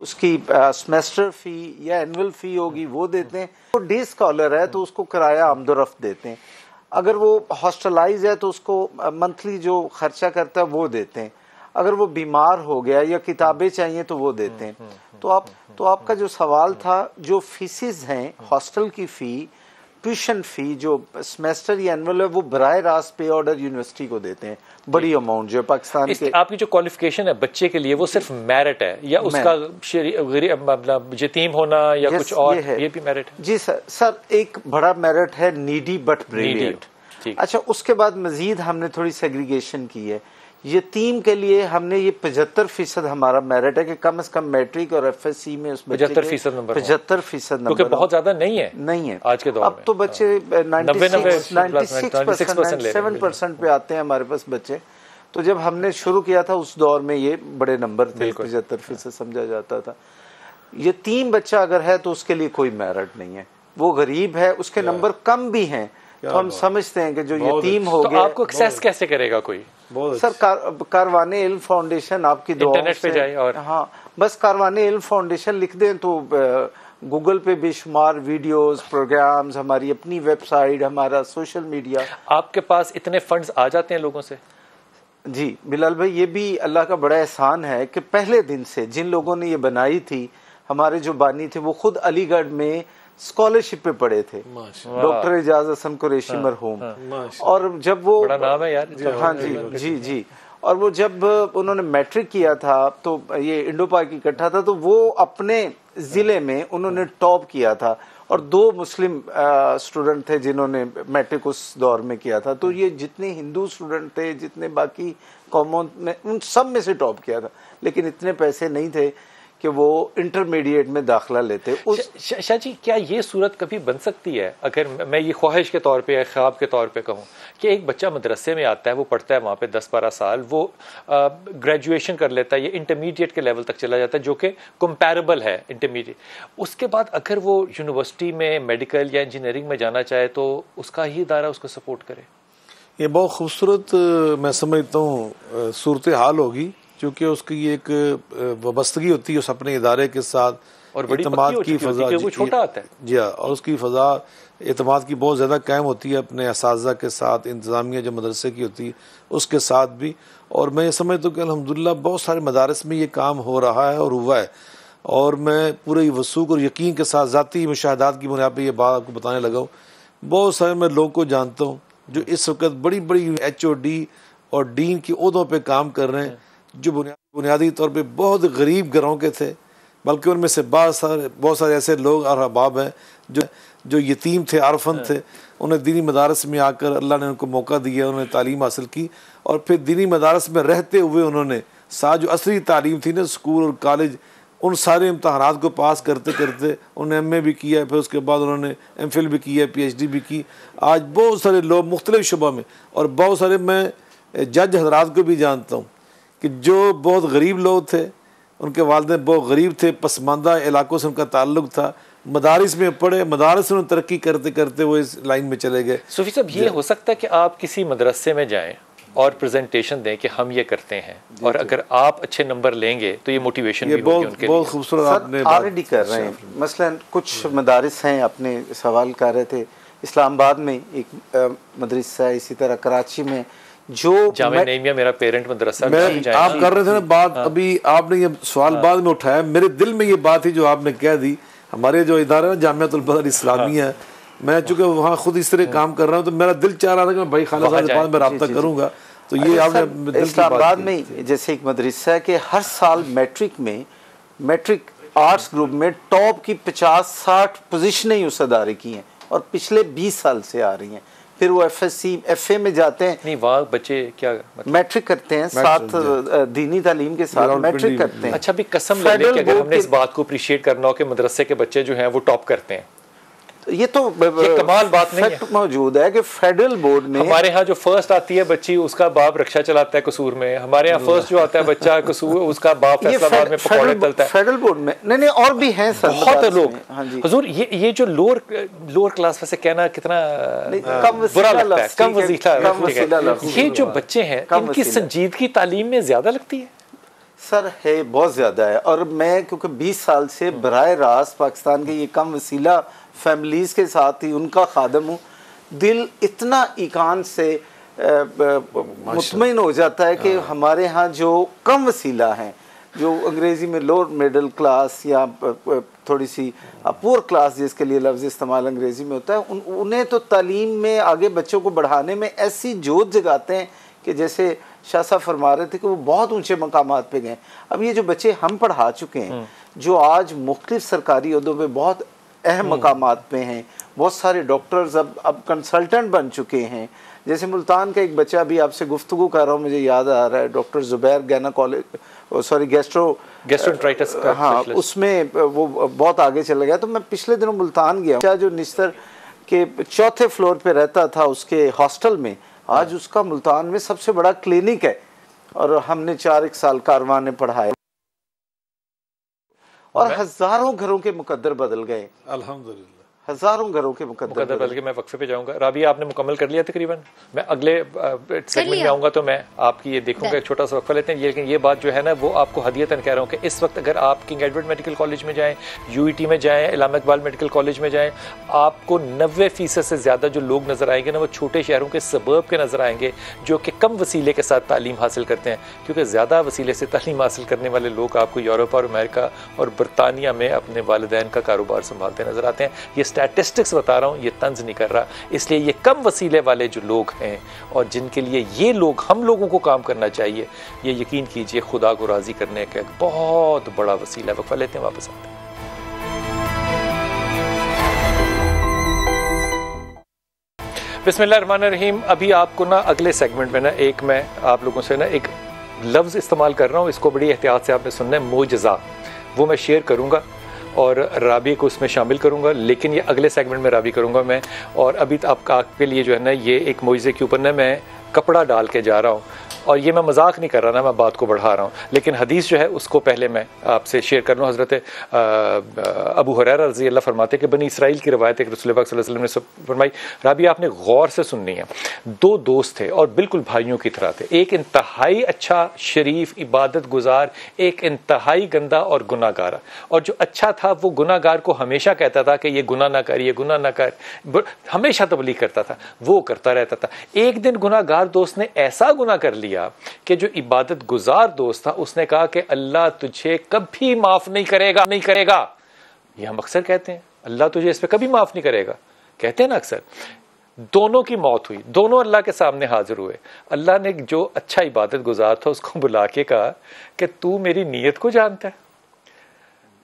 E: उसकी सेमेस्टर फ़ी या एनुअल फ़ी होगी वो देते हैं। वो डे स्कॉलर है तो उसको किराया आमदोरफ्त देते हैं। अगर वो हॉस्टलाइज है तो उसको मंथली जो खर्चा करता है वो देते हैं। अगर वो बीमार हो गया या किताबें चाहिए तो वो देते हैं। तो आपका जो सवाल था, जो फीसिस हैं, हॉस्टल की फ़ी, ट्यूशन फ़ी जो सेमेस्टर या एनुअल है, वो बराह रास्त पे ऑर्डर यूनिवर्सिटी को देते हैं। बड़ी अमाउंट जो पाकिस्तान के।
B: आपकी जो क्वालिफिकेशन है बच्चे के लिए वो सिर्फ मेरिट है या उसका यतीम होना या कुछ और, ये भी मेरिट है? जी
E: सर, एक बड़ा मेरिट है नीडी बट ब्रिलियंट। अच्छा, उसके बाद मजीद हमने थोड़ी सेग्रीगेशन की है। यतीम के लिए हमने ये 75% हमारा मेरिट है कि कम से कम मैट्रिक और एफएससी में उस बच्चे
B: 75% नंबर,
E: 75% नंबर,
B: क्योंकि बहुत ज्यादा नहीं है आज के दौर में।
E: अब तो बच्चे 96% पे आते हैं हमारे पास बच्चे। तो जब हमने शुरू किया था उस दौर में ये बड़े नंबर थे, 75% समझा जाता था। यतीम बच्चा अगर है तो उसके लिए कोई मेरिट नहीं है, वो गरीब है, उसके नंबर कम भी हैं तो हम समझते हैं कि जो यतीम हो गया।
B: आपको एक्सेस कैसे करेगा कोई?
E: सर, कारवाने इल्म फाउंडेशन आपकी दुआओं से,
B: जाए और
E: हाँ, बस कारवाने इल्म फाउंडेशन लिख दें तो गूगल पे बेशुमार वीडियोस, प्रोग्राम्स, हमारी अपनी वेबसाइट, हमारा सोशल मीडिया।
B: आपके पास इतने फंड्स आ जाते हैं लोगों से?
E: जी बिलाल भाई, ये भी अल्लाह का बड़ा एहसान है कि पहले दिन से जिन लोगों ने ये बनाई थी, हमारे जो बानी थे, वो खुद अलीगढ़ में स्कॉलरशिप पे पढ़े थे, डॉक्टर एजाज हसन कुरैशी मरहूम। और जब वो, बड़ा नाम है यार। हाँ जी। और वो जब उन्होंने मैट्रिक किया था तो ये इंडो पाक इकट्ठा था, तो वो अपने ज़िले में उन्होंने टॉप किया था। और 2 मुस्लिम स्टूडेंट थे जिन्होंने मैट्रिक उस दौर में किया था। तो ये जितने हिंदू स्टूडेंट थे, जितने बाकी कौमों में, उन सब में से टॉप किया था। लेकिन इतने पैसे नहीं थे कि वो इंटरमीडिएट में दाखिला लेते।
B: शाह जी, क्या ये सूरत कभी बन सकती है, अगर मैं ये ख्वाहिश के तौर पे या ख्वाब के तौर पे कहूँ, कि एक बच्चा मदरसे में आता है, वो पढ़ता है वहाँ पे 10-12 साल, वो ग्रेजुएशन कर लेता है, ये इंटरमीडिएट के लेवल तक चला जाता है जो कि कंपैरेबल है इंटरमीडिएट, उसके बाद अगर वो यूनिवर्सिटी में मेडिकल या इंजीनियरिंग में जाना चाहे तो उसका ही इदारा उसको सपोर्ट करे?
F: ये बहुत खूबसूरत मैं समझता हूँ सूरत हाल होगी, क्योंकि उसकी एक वाबस्तगी होती है उस अपने इदारे के साथ,
B: और बड़ी इत्मीनान की फ़ज़ा, वो छोटा आता है
F: जी हाँ, और उसकी फ़ज़ा इत्मीनान की बहुत ज़्यादा कायम होती है अपने असातिज़ा के साथ, इंतज़ामिया जो मदरसे की होती है उसके साथ भी। और मैं ये समझता हूँ कि अल्हम्दुलिल्लाह बहुत सारे मदारस में ये काम हो रहा है और हुआ है। और मैं पूरे वसूख और यकीन के साथ ज़ाती मुशाहदात की बुनियाद पर यह बात आपको बताने लगा हूँ। बहुत सारे मैं लोगों को जानता हूँ जो इस वक्त बड़ी बड़ी HOD और डीन की ओहदों पर काम कर रहे हैं, जो बुनियादी तौर पे बहुत गरीब घरों के थे, बल्कि उनमें से बहुत सारे ऐसे लोग और अहबाब हैं जो यतीम थे, आरफन थे। उन्हें दीनी मदारस में आकर अल्लाह ने उनको मौका दिया, उन्होंने तालीम हासिल की, और फिर दीनी मदारस में रहते हुए उन्होंने साथ जो असली तालीम थी ना, स्कूल और कॉलेज, उन सारे इम्तहानात को पास करते करते उन्होंने MA भी किया, फिर उसके बाद उन्होंने MPhil भी किया, PhD भी की। आज बहुत सारे लोग मुख्तलिफ शुबा में, और बहुत सारे मैं जज हजरात को भी जानता हूँ कि जो बहुत गरीब लोग थे, उनके वालिदैन बहुत गरीब थे, पसमानदा इलाकों से उनका ताल्लुक था, मदारिस में पढ़े, मदारिस में तरक्की करते करते वो इस लाइन में चले गए।
B: सूफी साहब, ये हो सकता है कि आप किसी मदरसे में जाएं और प्रेजेंटेशन दें कि हम ये करते हैं, और अगर आप अच्छे नंबर लेंगे तो ये मोटिवेशन भी होगी उनके लिए।
F: बहुत खूबसूरत आपने
E: ऑलरेडी कर रहे हैं। मसलन कुछ मदारिस हैं, अपने सवाल कर रहे थे, इस्लामाबाद में एक मदरसा है, इसी तरह कराची में जो
B: जामिया नईमिया मेरा पेरेंट मदरसा
F: मैं आप कर रहे थे ना बात, अभी आपने ये सवाल बाद में उठाया, मेरे दिल में ये बात थी जो आपने कह दी। हमारे जो इदारा है जामियातुल बदर इस्लामिया, मैं चूंकि वहाँ खुद इस तरह काम कर रहा हूँ तो मेरा दिल चाह रहा था कि मैं भाई खालिद साहब के पास में रब्ता करूँगा। तो ये आपने
E: इस्लामाबाद में जैसे एक मदरसा है कि हर साल मैट्रिक आर्ट्स ग्रुप में टॉप की 50-60 पोजीशनें ही उस अदारे की हैं और पिछले 20 साल से आ रही हैं। फिर वो FSC FA में जाते हैं।
B: नहीं, वहाँ बच्चे क्या मतलब?
E: मैट्रिक करते हैं, साथ दीनी तालीम के साथ मैट्रिक करते हैं।
B: अच्छा, भी कसम ले लें कि अगर हमने इस बात को अप्रिशिएट करना हो कि मदरसे के बच्चे जो हैं वो टॉप करते हैं,
E: ये तो
B: ये कमाल बात नहीं है।
E: मौजूद है कि फेडरल बोर्ड में
B: हमारे यहाँ जो फर्स्ट आती है बच्ची, उसका बाप रक्षा चलाता है कसूर में। हमारे यहाँ फर्स्ट जो आता है बच्चा कसूर, उसका बाप फैसलाबाद में पकौड़े तलता है।
E: फेडरल बोर्ड में नहीं और भी हैं सर,
B: बहुत लोग।
E: हाँ जी
B: हुजूर, ये जो लोअर क्लास में से कहना कितना बुरा लगता है, कम वजीला। ये जो बच्चे हैं इनकी संजीदगी तालीम में ज्यादा लगती है
E: सर, है बहुत ज़्यादा है। और मैं क्योंकि 20 साल से बराह रास्त पाकिस्तान के ये कम वसीला फैमिलीज़ के साथ ही उनका खादम हूँ, दिल इतना इकान से मुतमईन हो जाता है कि हमारे यहाँ जो कम वसीला हैं, जो अंग्रेज़ी में लोअर मिडिल क्लास या थोड़ी सी पुअर क्लास जिसके लिए लफ्ज़ इस्तेमाल अंग्रेज़ी में होता है, उन्हें तो तालीम में आगे बच्चों को बढ़ाने में ऐसी जोत जगाते हैं कि जैसे शाह साहब फरमा रहे थे कि वो बहुत ऊंचे मकामात पे गए। अब ये जो बच्चे हम पढ़ा चुके हैं, जो आज मुख्तलिफ सरकारी अहदों पे बहुत अहम मकामात पे हैं, बहुत सारे डॉक्टर्स अब कंसल्टेंट बन चुके हैं। जैसे मुल्तान का एक बच्चा भी आपसे गुफ्तगू कर रहा हूँ, मुझे याद आ रहा है, डॉक्टर ज़ुबैर गैस्ट्रोएंटराइटिस का, हाँ, उसमें वो बहुत आगे चला गया। तो मैं पिछले दिनों मुल्तान गया, जो निस्तर के 4थे फ्लोर पे रहता था उसके हॉस्टल में, आज उसका मुल्तान में सबसे बड़ा क्लिनिक है और हमने 4 साल कारवां ने पढ़ाए और हजारों घरों के मुकद्दर बदल गए।
F: अल्हम्दुलिल्लाह,
E: हजारों घरों के मुकद्दर
B: बदल के। मैं वक्फे पे जाऊंगा। राबी, आपने मुकम्मल कर लिया तकरीबन? मैं अगले सेगमेंट में आऊंगा तो मैं आपकी ये देखूंगा, एक छोटा सा वक्फा लेते हैं। लेकिन ये बात जो है ना, वो आपको हदियतन कह रहा हूँ कि इस वक्त अगर आप किंग एडवर्ड मेडिकल कॉलेज में जाएं, UET में जाएं, इलामा इकबाल मेडिकल कॉलेज में जाएं, आपको 90% से ज़्यादा जो लोग नज़र आएंगे ना, वो छोटे शहरों के सबर्ब के नज़र आएंगे, जो कि कम वसीले के साथ तालीम हासिल करते हैं। क्योंकि ज़्यादा वसीले से तालीम हासिल करने वाले लोग आपको यूरोप और अमेरिका और बरतानिया में अपने वालिदैन का कारोबार संभालते नज़र आते हैं। ये स्टैटिस्टिक्स बता रहा हूँ, ये तंज नहीं कर रहा। इसलिए ये कम वसीले वाले जो लोग हैं और जिनके लिए ये लोग, हम लोगों को काम करना चाहिए, ये यकीन कीजिए खुदा को राज़ी करने का एक बहुत बड़ा वसीला है। वक्फा लेते हैं, वापस आते हैं। बिस्मिल्लाहिर्रहमानिर्रहीम। अभी आपको ना अगले सेगमेंट में ना एक मैं आप लोगों से ना एक लफ्ज़ इस्तेमाल कर रहा हूँ, इसको बड़ी एहतियात से आपने सुनना है, मोजज़ा। वो मैं शेयर करूँगा और राबी को उसमें शामिल करूँगा, लेकिन ये अगले सेगमेंट में राबी करूँगा मैं। और अभी आपके लिए जो है ना, ये एक मोइज़े के ऊपर ना मैं कपड़ा डाल के जा रहा हूँ और ये मैं मजाक नहीं कर रहा ना, मैं बात को बढ़ा रहा हूँ। लेकिन हदीस जो है उसको पहले मैं आपसे शेयर कर लूँ। हज़रत अबू हुरैरा रज़ी अल्लाह फरमाते कि बनी इसराइल की रवायत एक रसूल पाक सल्लल्लाहु अलैहि वसल्लम ने फरमाई। राबी, आपने गौर से सुननी है। 2 दोस्त थे और बिल्कुल भाइयों की तरह थे। एक इंतहाई अच्छा शरीफ इबादत गुजार, एक इंतहाई गंदा और गुनाहगार। और जो अच्छा था वो गुनाहगार को हमेशा कहता था कि ये गुनाह ना कर, ये गुनाह ना कर, हमेशा तबलीग करता था, वो करता रहता था। एक दिन गुनाहगार दोस्त ने ऐसा गुनाह कर लिया कि जो इबादत गुजार दोस्त था उसने कहा कि अल्लाह तुझे कभी माफ नहीं करेगा। ये हम अक्सर कहते हैं, अल्लाह तुझे इस पे कभी माफ नहीं करेगा, कहते हैं ना अक्सर। दोनों की मौत हुई, दोनों अल्लाह के सामने हाजिर हुए। अल्लाह ने जो अच्छा इबादत गुजार था उसको बुला के कहा कि तू मेरी नीयत को जानता है,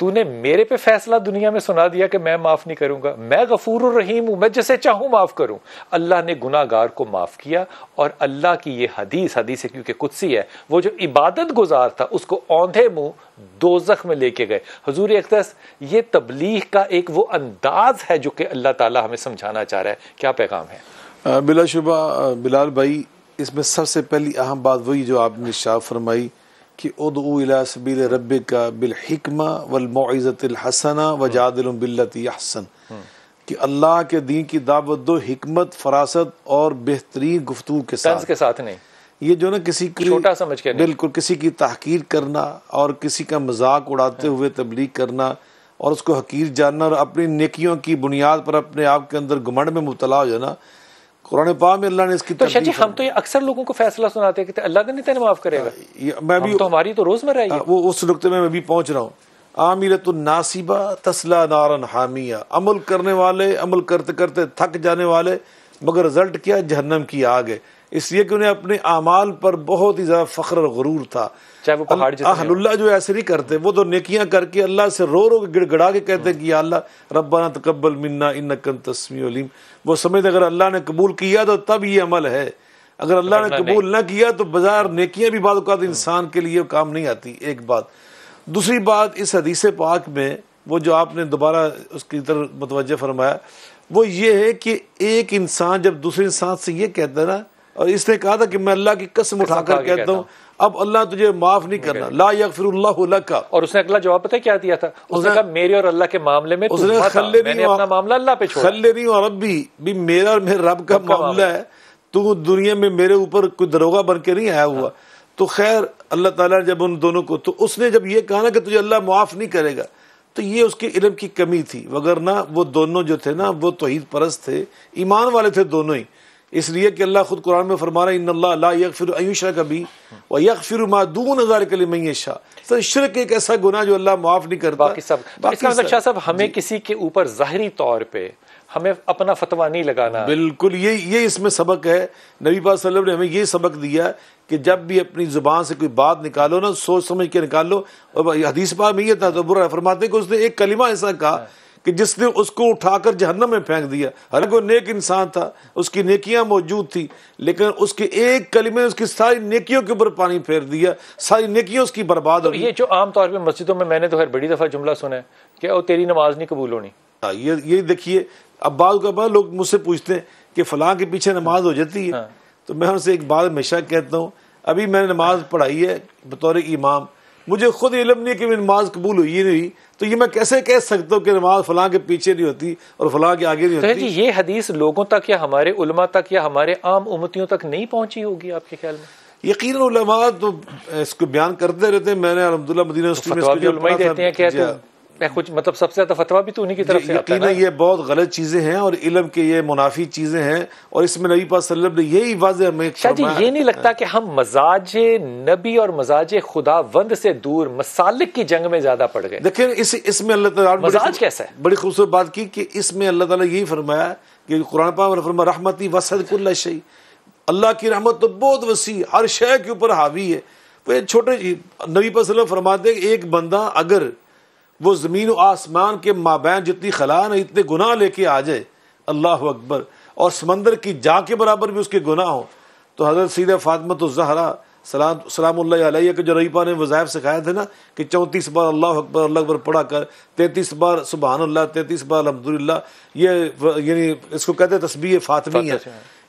B: तूने मेरे पे फैसला दुनिया में सुना दिया कि मैं माफ नहीं करूंगा, मैं गफूर रहीम हूं, मैं जिसे चाहूं माफ करूं। अल्लाह ने गुनाहगार को माफ किया और अल्लाह की ये हदीस है क्योंकि कुदसी है, वो जो इबादत गुजार था उसको औंधे मुंह दोज़ख में लेके गए। हुजूर अक़दस, ये तबलीग का एक वो अंदाज है जो कि अल्लाह ताला हमें समझाना चाह रहा है। क्या पैगाम है?
F: बिलाशुबा बिलाल भाई, इसमें सबसे पहली अहम बात वही जो आपने इरशाद फरमाई कि उदउ इला सबील रब्बिका बिल हिकमा वल मौइज़तिल हसना वजादिलुम बिल्लती अहसन, कि अल्लाह के दीन की दावत दो हिकमत, फरासत और बेहतरीन गुफ्तगू के साथ नहीं। ये जो ना किसी की
B: छोटा समझ के नहीं,
F: बिल्कुल किसी की तहकीर करना और किसी का मजाक उड़ाते हुए तबलीग करना और उसको हकीर जानना और अपनी नेकियों की बुनियाद पर अपने आप के अंदर घमंड में मुब्तला हो जाना, कुरान पाक में अल्लाह ने इसकी
B: तो शायद हम तो ये अक्सर लोगों को फैसला सुनाते हैं कि अल्लाह ने तेरे माफ करेगा।
F: मैं भी
B: तो हमारी तो रोजमर्रा है
F: वो उस नुक्ते में मैं भी पहुंच रहा हूँ। आमिलतुन नासिबा तस्ला नारन हामिया, अमल करने वाले अमल करते करते थक जाने वाले, मगर रिजल्ट क्या, जहन्नम की आग है। इसलिए कि उन्हें अपने अमाल पर बहुत ही ज्यादा फख्र और गुरूर था।
B: चाहे वो पहाड़ जितने
F: अहलुल्लाह जो ऐसे नहीं करते, वो तो नेकियां करके अल्लाह से रो रो के गिड़गड़ा के कहते हैं कि या अल्लाह रब्बाना तकब्बल मिन्ना इन्नका अंतस समीउल अलीम। वो समझते अगर अल्लाह ने कबूल किया तो तब ये अमल है, अगर अल्लाह ने कबूल ना किया तो बाजार नेकियां भी बाद औक़ात इंसान के लिए काम नहीं आती। एक बात। दूसरी बात, इस हदीस पाक में वो जो आपने दोबारा उसकी तरफ मुतवज्जह फरमाया वो ये है कि एक इंसान जब दूसरे इंसान से ये कहता है ना, और इसने कहा था कि मैं अल्लाह की कसम उठाकर कहता हूँ अब अल्लाह तुझे माफ नहीं करना, ला यगफिरुल्लाहु लका।
B: और उसने अगला जवाब पता है क्या दिया था? उसने कहा मेरे और अल्लाह के मामले में
F: उसने
B: मैंने अपना मामला अल्लाह पे छोड़ा।
F: खल्ले नहीं और रब्बी भी मेरा और मेरे रब का मामला है, तू दुनिया में मेरे ऊपर कोई दरोगा बन के नहीं आया हुआ। तो खैर अल्लाह ताला जब उन दोनों को, तो उसने जब ये कहा ना कि तुझे अल्लाह माफ नहीं करेगा, तो ये उसके इल्म की कमी थी, वगरना वो दोनों जो थे ना वो तौहीद परस्त थे, ईमान वाले थे दोनों ही। इसलिए कि अल्लाह खुद कुरान में फरमा रहा है इन्नल्लाह ला यगफिरु अन युश्रका बिही व यगफिरु मा दून ज़ालिका लिमन यशा। तो शिर्क एक ऐसा गुनाह जो अल्लाह माफ नहीं करता।
B: बाकी सब इसका मतलब शाह साहब हमें किसी के ऊपर ज़ाहिरी तौर पे हमें अपना फतवा नहीं लगाना।
F: बिल्कुल ये इसमें सबक है। नबी पाक सल्लल्लाहु अलैहि वसल्लम ने हमें ये सबक दिया कि जब भी अपनी जुबान से कोई बात निकालो ना, सोच समझ के निकालो। और हदीस पाक में ये था, तो बुरा फरमाते कि उसने एक कलिमा ऐसा कहा कि जिसने उसको उठाकर जहन्नम में फेंक दिया। हर कोई नेक इंसान था, उसकी नेकियां मौजूद थी, लेकिन उसके एक कलिमे ने उसकी सारी नेकियों के ऊपर पानी फेर दिया, सारी नेकियां उसकी बर्बाद हो गई।
B: ये जो आम तौर पे मस्जिदों में मैंने तो हर बड़ी दफा जुमला सुना है कि ओ तेरी नमाज नहीं कबूल होनी।
F: ये देखिए, अब बाद लोग मुझसे पूछते हैं कि फलां के पीछे नमाज हो जाती है। तो मैं उनसे एक बात हमेशा कहता हूँ, अभी मैंने नमाज पढ़ाई है बतौर इमाम, मुझे खुद इल्म नहीं कि नमाज कबूल हुई ही नहीं, तो ये मैं कैसे कह सकता हूँ कि नमाज फलां के पीछे नहीं होती और फलां के आगे नहीं होती।
B: जी ये हदीस लोगों तक या हमारे उलमा तक या हमारे आम उम्मतियों तक नहीं पहुंची होगी आपके ख्याल में?
F: यकीनन उलमा तो इसको बयान करते रहते हैं। मैंने अल्हम्दुलिल्लाह मदीना यूनिवर्सिटी में
B: देते हैं क्या कुछ मतलब सबसे ज्यादा फतवा भी तो उन्हीं की तरफ से आता है ना।
F: ये बहुत गलत चीजें हैं और इल्म के ये मुनाफी चीजें हैं, और इसमें नबी पाक सल्लल्लाहु अलैहि वसल्लम ने यही वाज़ेह हमें फरमाया।
B: ये नहीं लगता कि हम मजाज नबी और मजाज खुदावंद से दूर मसालिक की जंग में ज्यादा पड़ गए?
F: देखिए इसमें अल्लाह ताला
B: मजाज कैसा है,
F: बड़ी खूबसूरत बात की कि इसमें अल्लाह ताला यही फरमाया कि कुरान पाक में फरमाया रहमती वसअत कुल्ल शै, अल्लाह की रहमत तो बहुत वसी, हर शय के ऊपर हावी है। वो छोटे नबी पाक सल्लल्लाहु अलैहि वसल्लम फरमाते हैं एक बंदा अगर वो ज़मीन और आसमान के माबैन जितनी खला न इतने गुनाह लेके आ जाए, अल्लाह अकबर, और समंदर की जा के बराबर भी उसके गुनाह हो, तो हज़रत सैयदा फ़ातिमा ज़हरा सलामुल्लाह अलैहा के जो रईपा ने वज़ाइफ सिखाए थे ना कि 34 बार अल्लाह अकबर पढ़ा कर, 33 बार सुबहान अल्लाह, 33 बार अल्हम्दुलिल्लाह, ये यानी इसको कहते हैं तस्बीह फ़ातिमी है।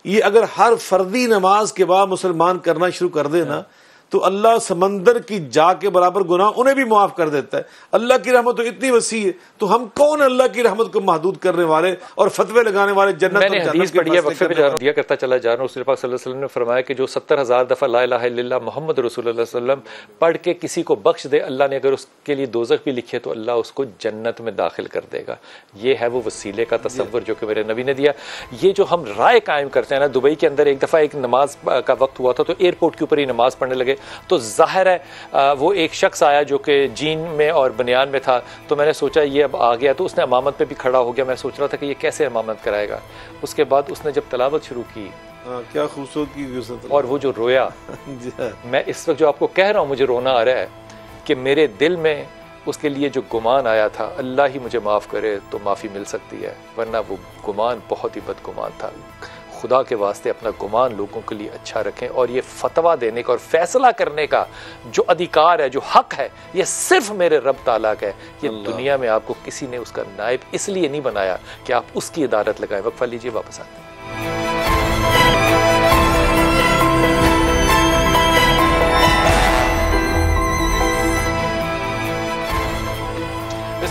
F: ये अगर हर फर्दी नमाज के बाद मुसलमान करना शुरू कर दे ना, तो अल्लाह समंदर की जा के बराबर गुनाह उन्हें भी माफ कर देता है। अल्लाह की रहमत तो इतनी वसी है, तो हम कौन अल्लाह की रहमत को महदूद करने वाले और फतवे लगाने वाले जन्नत
B: मैंने हदीस पढ़ी है, वक्फे पे दिया करता चला जा रहा हूं। रसूल पाक सल्लल्लाहु अलैहि वसल्लम ने फरमाया कि जो 70,000 दफा ला इलाहा इल्लल्लाह मोहम्मद रसूलुल्लाह सल्लल्लाहु अलैहि वसल्लम पढ़ के किसी को बख्श दे, अल्लाह ने अगर उसके लिए दोज़ख भी लिखी है तो अल्लाह उसको जन्नत में दाखिल कर देगा। ये है वो वसीले का तसव्वुर जो कि मेरे नबी ने दिया। ये जो हम राय कायम करते हैं ना, दुबई के अंदर एक दफ़ा एक नमाज का वक्त हुआ था, तो एयरपोर्ट के ऊपर ही नमाज पढ़ने लगे, तो ज़ाहिर है वो एक शख्स आया जो कि जीन में और बनियान में था, तो मैंने सोचा ये अब आ गया, तो उसने इमामत पे भी खड़ा हो गया। मैं सोच रहा था कि ये कैसे इमामत कराएगा। उसके बाद उसने जब तलावत शुरू की,
F: क्या खूबसूरत,
B: और वो जो रोया मैं इस वक्त जो आपको कह रहा हूँ मुझे रोना आ रहा है कि मेरे दिल में उसके लिए जो गुमान आया था, अल्लाह ही मुझे माफ़ करे तो माफ़ी मिल सकती है, वरना वो गुमान बहुत ही बदगुमान था। खुदा के वास्ते अपना गुमान लोगों के लिए अच्छा रखें, और ये फतवा देने का और फैसला करने का जो अधिकार है, जो हक है, ये सिर्फ मेरे रब ताला का है। ये दुनिया में आपको किसी ने उसका नायब इसलिए नहीं बनाया कि आप उसकी इदारत लगाएं। वक्फा लीजिए, वापस आते हैं।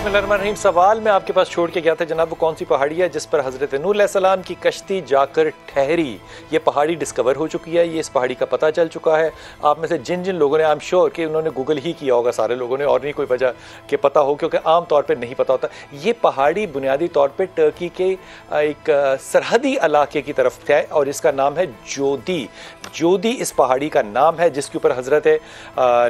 B: बिस्मिल्लाहिर्रहमानिर्रहीम। सवाल मैं आपके पास छोड़ के गया था जनाब, वो कौन सी पहाड़ी है जिस पर हज़रत नूह अलैहिस्सलाम की कश्ती जाकर ठहरी? ये पहाड़ी डिस्कवर हो चुकी है, ये इस पहाड़ी का पता चल चुका है। आप में से जिन जिन लोगों ने, आई एम श्योर कि उन्होंने गूगल ही किया होगा सारे लोगों ने, और नहीं कोई वजह कि पता हो, क्योंकि आम तौर पर नहीं पता होता। ये पहाड़ी बुनियादी तौर पर टर्की के एक सरहदी इलाके की तरफ है और इसका नाम है जोदी। जोदी इस पहाड़ी का नाम है जिसके ऊपर हज़रत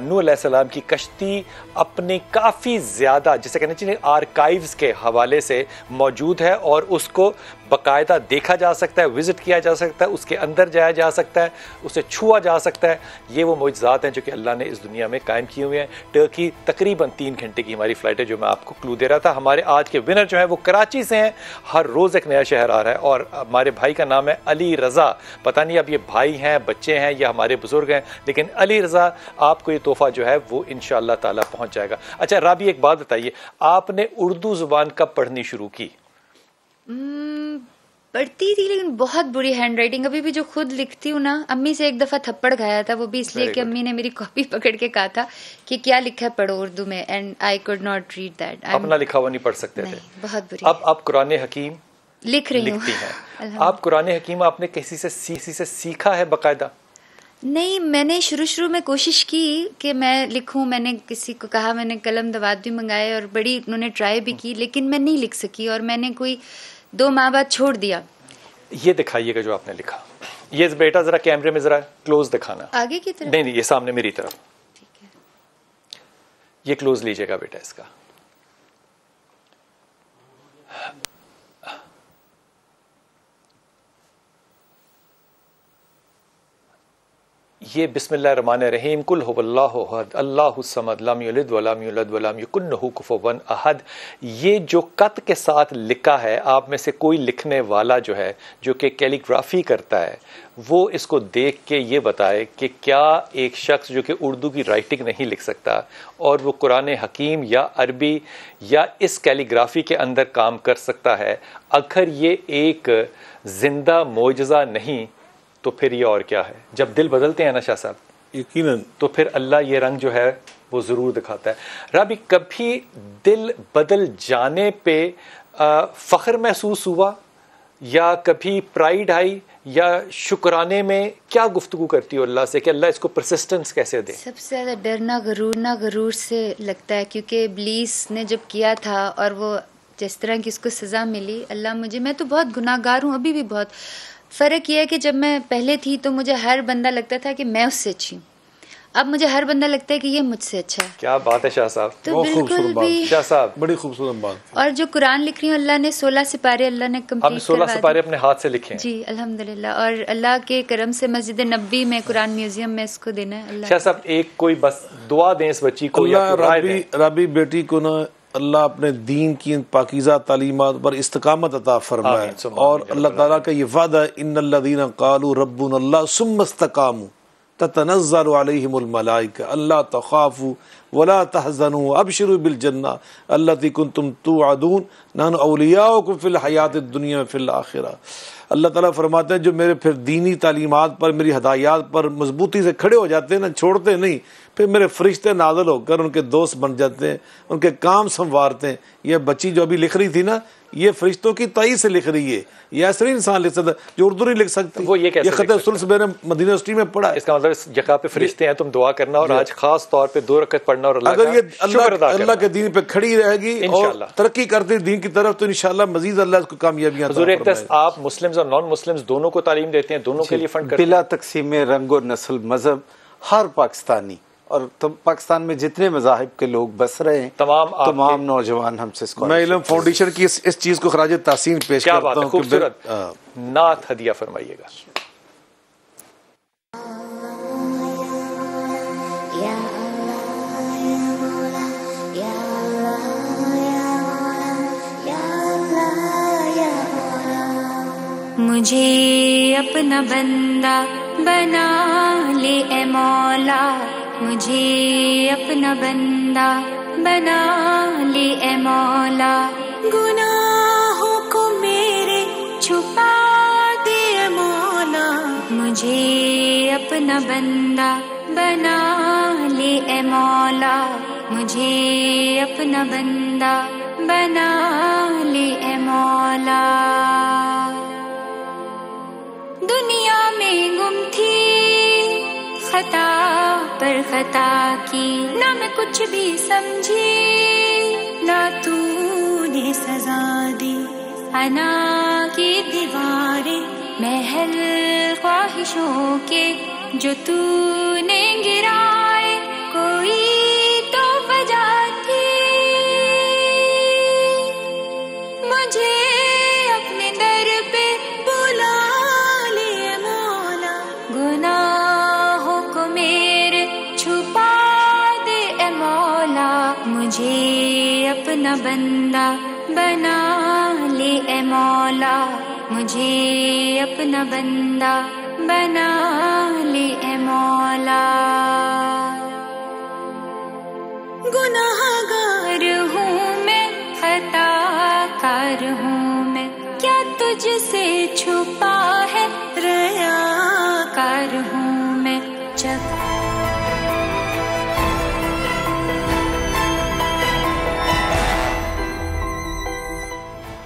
B: नूह अलैहिस्सलाम की कश्ती अपने काफ़ी ज़्यादा, जिसे कहना चाहिए आर्काइव्स के हवाले से मौजूद है और उसको बाकायदा देखा जा सकता है, विज़िट किया जा सकता है, उसके अंदर जाया जा सकता है, उसे छुआ जा सकता है। ये वो मौजज़ात हैं जो कि अल्लाह ने इस दुनिया में कायम किए हुए हैं। टर्की तकरीबन 3 घंटे की हमारी फ़्लाइट है, जो मैं आपको क्लू दे रहा था। हमारे आज के विनर जो है वो कराची से हैं। हर रोज़ एक नया शहर आ रहा है और हमारे भाई का नाम है अली रज़ा। पता नहीं अब ये भाई हैं, बच्चे हैं या हमारे बुज़ुर्ग हैं, लेकिन अली रज़ा आपको ये तोहफ़ा जो है वो इंशाअल्लाह ताला पहुँच जाएगा। अच्छा राबी, एक बात बताइए, आपने उर्दू ज़ुबान कब पढ़नी शुरू की?
C: पढ़ती थी लेकिन बहुत बुरी हैंड राइटिंग। अभी भी जो खुद लिखती हूँ ना, अम्मी से एक दफ़ा थप्पड़ खाया था, वो भी इसलिए कि अम्मी ने मेरी कॉपी पकड़ के कहा था कि क्या लिखा है पढ़ो उर्दू में, and I could not read that.
B: अपना लिखा हुआ नहीं पढ़ सकते थे?
C: बहुत बुरी।
B: अब आप कुरान हकीम
C: लिखती
B: हैं। आप कुरान हकीम आपने किसी से सीखा है बाकायदा?
C: नहीं, मैंने शुरू में कोशिश की कि मैं लिखूं। मैंने किसी को कहा, मैंने कलम दवात भी मंगाए और बड़ी उन्होंने ट्राई भी की, लेकिन मैं नहीं लिख सकी और मैंने कोई 2 माह बाद छोड़ दिया।
B: ये दिखाइएगा जो आपने लिखा। ये बेटा जरा कैमरे में जरा क्लोज दिखाना,
C: आगे की तरफ।
B: नहीं, ये सामने मेरी तरफ।
C: ठीक है,
B: ये क्लोज लीजिएगा बेटा इसका। ये बिस्मिल्लाहिर्रहमानिर्रहीम, कुल हुवल्लाहु अहद अल्लाहुस समद लम यलिद वलम यूलद वलम यकुन लहू कुफुवन अहद। ये जो कत के साथ लिखा है, आप में से कोई लिखने वाला जो है, जो कि कैलीग्राफी करता है, वो इसको देख के ये बताए कि क्या एक शख्स जो कि उर्दू की राइटिंग नहीं लिख सकता और वो कुरान हकीम या अरबी या इस कैलीग्राफी के अंदर काम कर सकता है, अगर ये एक जिंदा मोजज़ा नहीं तो फिर ये और क्या है? जब दिल बदलते हैं ना शाह साहब,
F: यकीनन,
B: तो फिर अल्लाह ये रंग जो है वो ज़रूर दिखाता है। राबी, कभी दिल बदल जाने पे फ़ख्र महसूस हुआ या कभी प्राइड आई या शुक्राने में क्या गुफ्तगू करती हो अल्लाह से कि अल्लाह इसको परसिस्टेंस कैसे दे?
C: सबसे ज़्यादा डर ना गरूर से लगता है, क्योंकि इब्लीस ने जब किया था और वो जिस तरह की उसको सज़ा मिली, अल्लाह मुझे, मैं तो बहुत गुनाहगार हूँ अभी भी बहुत। फ़र्क यह है कि जब मैं पहले थी तो मुझे हर बंदा लगता था कि मैं उससे अच्छी हूँ, अब मुझे हर बंदा लगता है कि ये मुझसे अच्छा है।
B: क्या बात है शाह साहब,
C: तो बिल्कुल भी
B: शाह साहब,
F: बड़ी खूबसूरत बात।
C: और जो कुरान लिख रही हूँ, अल्लाह ने 16 सिपारे अल्लाह ने कंप्लीट
B: 16 सिपारे अपने हाथ से लिखे हैं
C: जी, अल्हम्दुलिल्लाह। और अल्लाह के करम से मस्जिद नबी में कुरान म्यूजियम में इसको देना है। अल्लाह
B: शाह साहब, एक कोई बस दुआ दें इस बच्ची को, या
F: राबी बेटी को ना अल्लाह अपने दीन की पाकीज़ा तालीमात पर इस्तकामत अता फरमाए। और अल्लाह ताला का ये वादा, इन्नल्लज़ीना क़ालू रब्बुनल्लाह सुम्मा इस्तक़ामू ततनज़्ज़लु अलैहिमुल मलाइका अल्ला तख़ाफ़ू वला तहज़नू अबशिरू बिल जन्नह अल्लती कुंतुम तुअदून नहनु औलियाउकुम फ़िल हयातिद दुनिया व फ़िल आखिरह। अल्लाह ताला फरमाते हैं जो मेरे फिर दीनी तालीमात पर, मेरी हदायत पर मजबूती से खड़े हो जाते हैं ना, छोड़ते नहीं, फिर मेरे फरिश्ते नाज़िल होकर उनके दोस्त बन जाते हैं, उनके काम संवारते हैं। ये बच्ची जो अभी लिख रही थी ना, ये फरिश्तों की ताई से लिख रही है, ये ऐसे नहीं इंसान लिख सकता जो उर्दू नहीं लिख सकती।
B: वो ये
F: खत सुल्स मैंने मदीना यूनिवर्सिटी में पढ़ा है।
B: इसका मतलब इस जगह पे फरिश्ते हैं, तुम दुआ करना और आज खास तौर पे 2 रकअत पढ़ना और
F: अगर ये अल्लाह के दीन पे खड़ी रहेगी और तरक्की करती दीन की तरफ, तो इंशाल्लाह मजीद अल्लाह इसको कामयाबियां।
B: आप मुस्लिम्स और नॉन मुस्लिम्स दोनों को तालीम देते हैं, दोनों के लिए फंड करते हैं
E: बिला तकसीम रंग और नस्ल मजहब। हर पाकिस्तानी और पाकिस्तान में जितने मज़ाहिब के लोग बस रहे हैं, तमाम नौजवान हमसे
F: मैं इल्म फाउंडेशन की इस चीज को खराज तासीन पेश करता हूं।
B: खूबसूरत नात हदिया फरमाइएगा।
A: मुझे अपना बंदा बना ले ए मौला, मुझे अपना बंदा बना ले ए मौला, गुनाहों को मेरे छुपा दे ए मौला, मुझे अपना बंदा बना ले ए मौला, मुझे अपना बंदा बना ले ए मौला। दुनिया में गुम थी खता पर खता की, ना मैं कुछ भी समझी ना तूने सजा दी। अना की दीवारें महल ख्वाहिशों के जो तूने गिराए, कोई तो वजह थी मुझे अपने दर पे बुला ले मौला। गुनाहों को मेरे छुपा दे ए मौला, मुझे अपना बंदा बना ले ए मौला, मुझे अपना बंदा बना ले ए मौला। गुनाहगार हूँ मैं, खताकार हूँ मैं, क्या तुझसे छुपा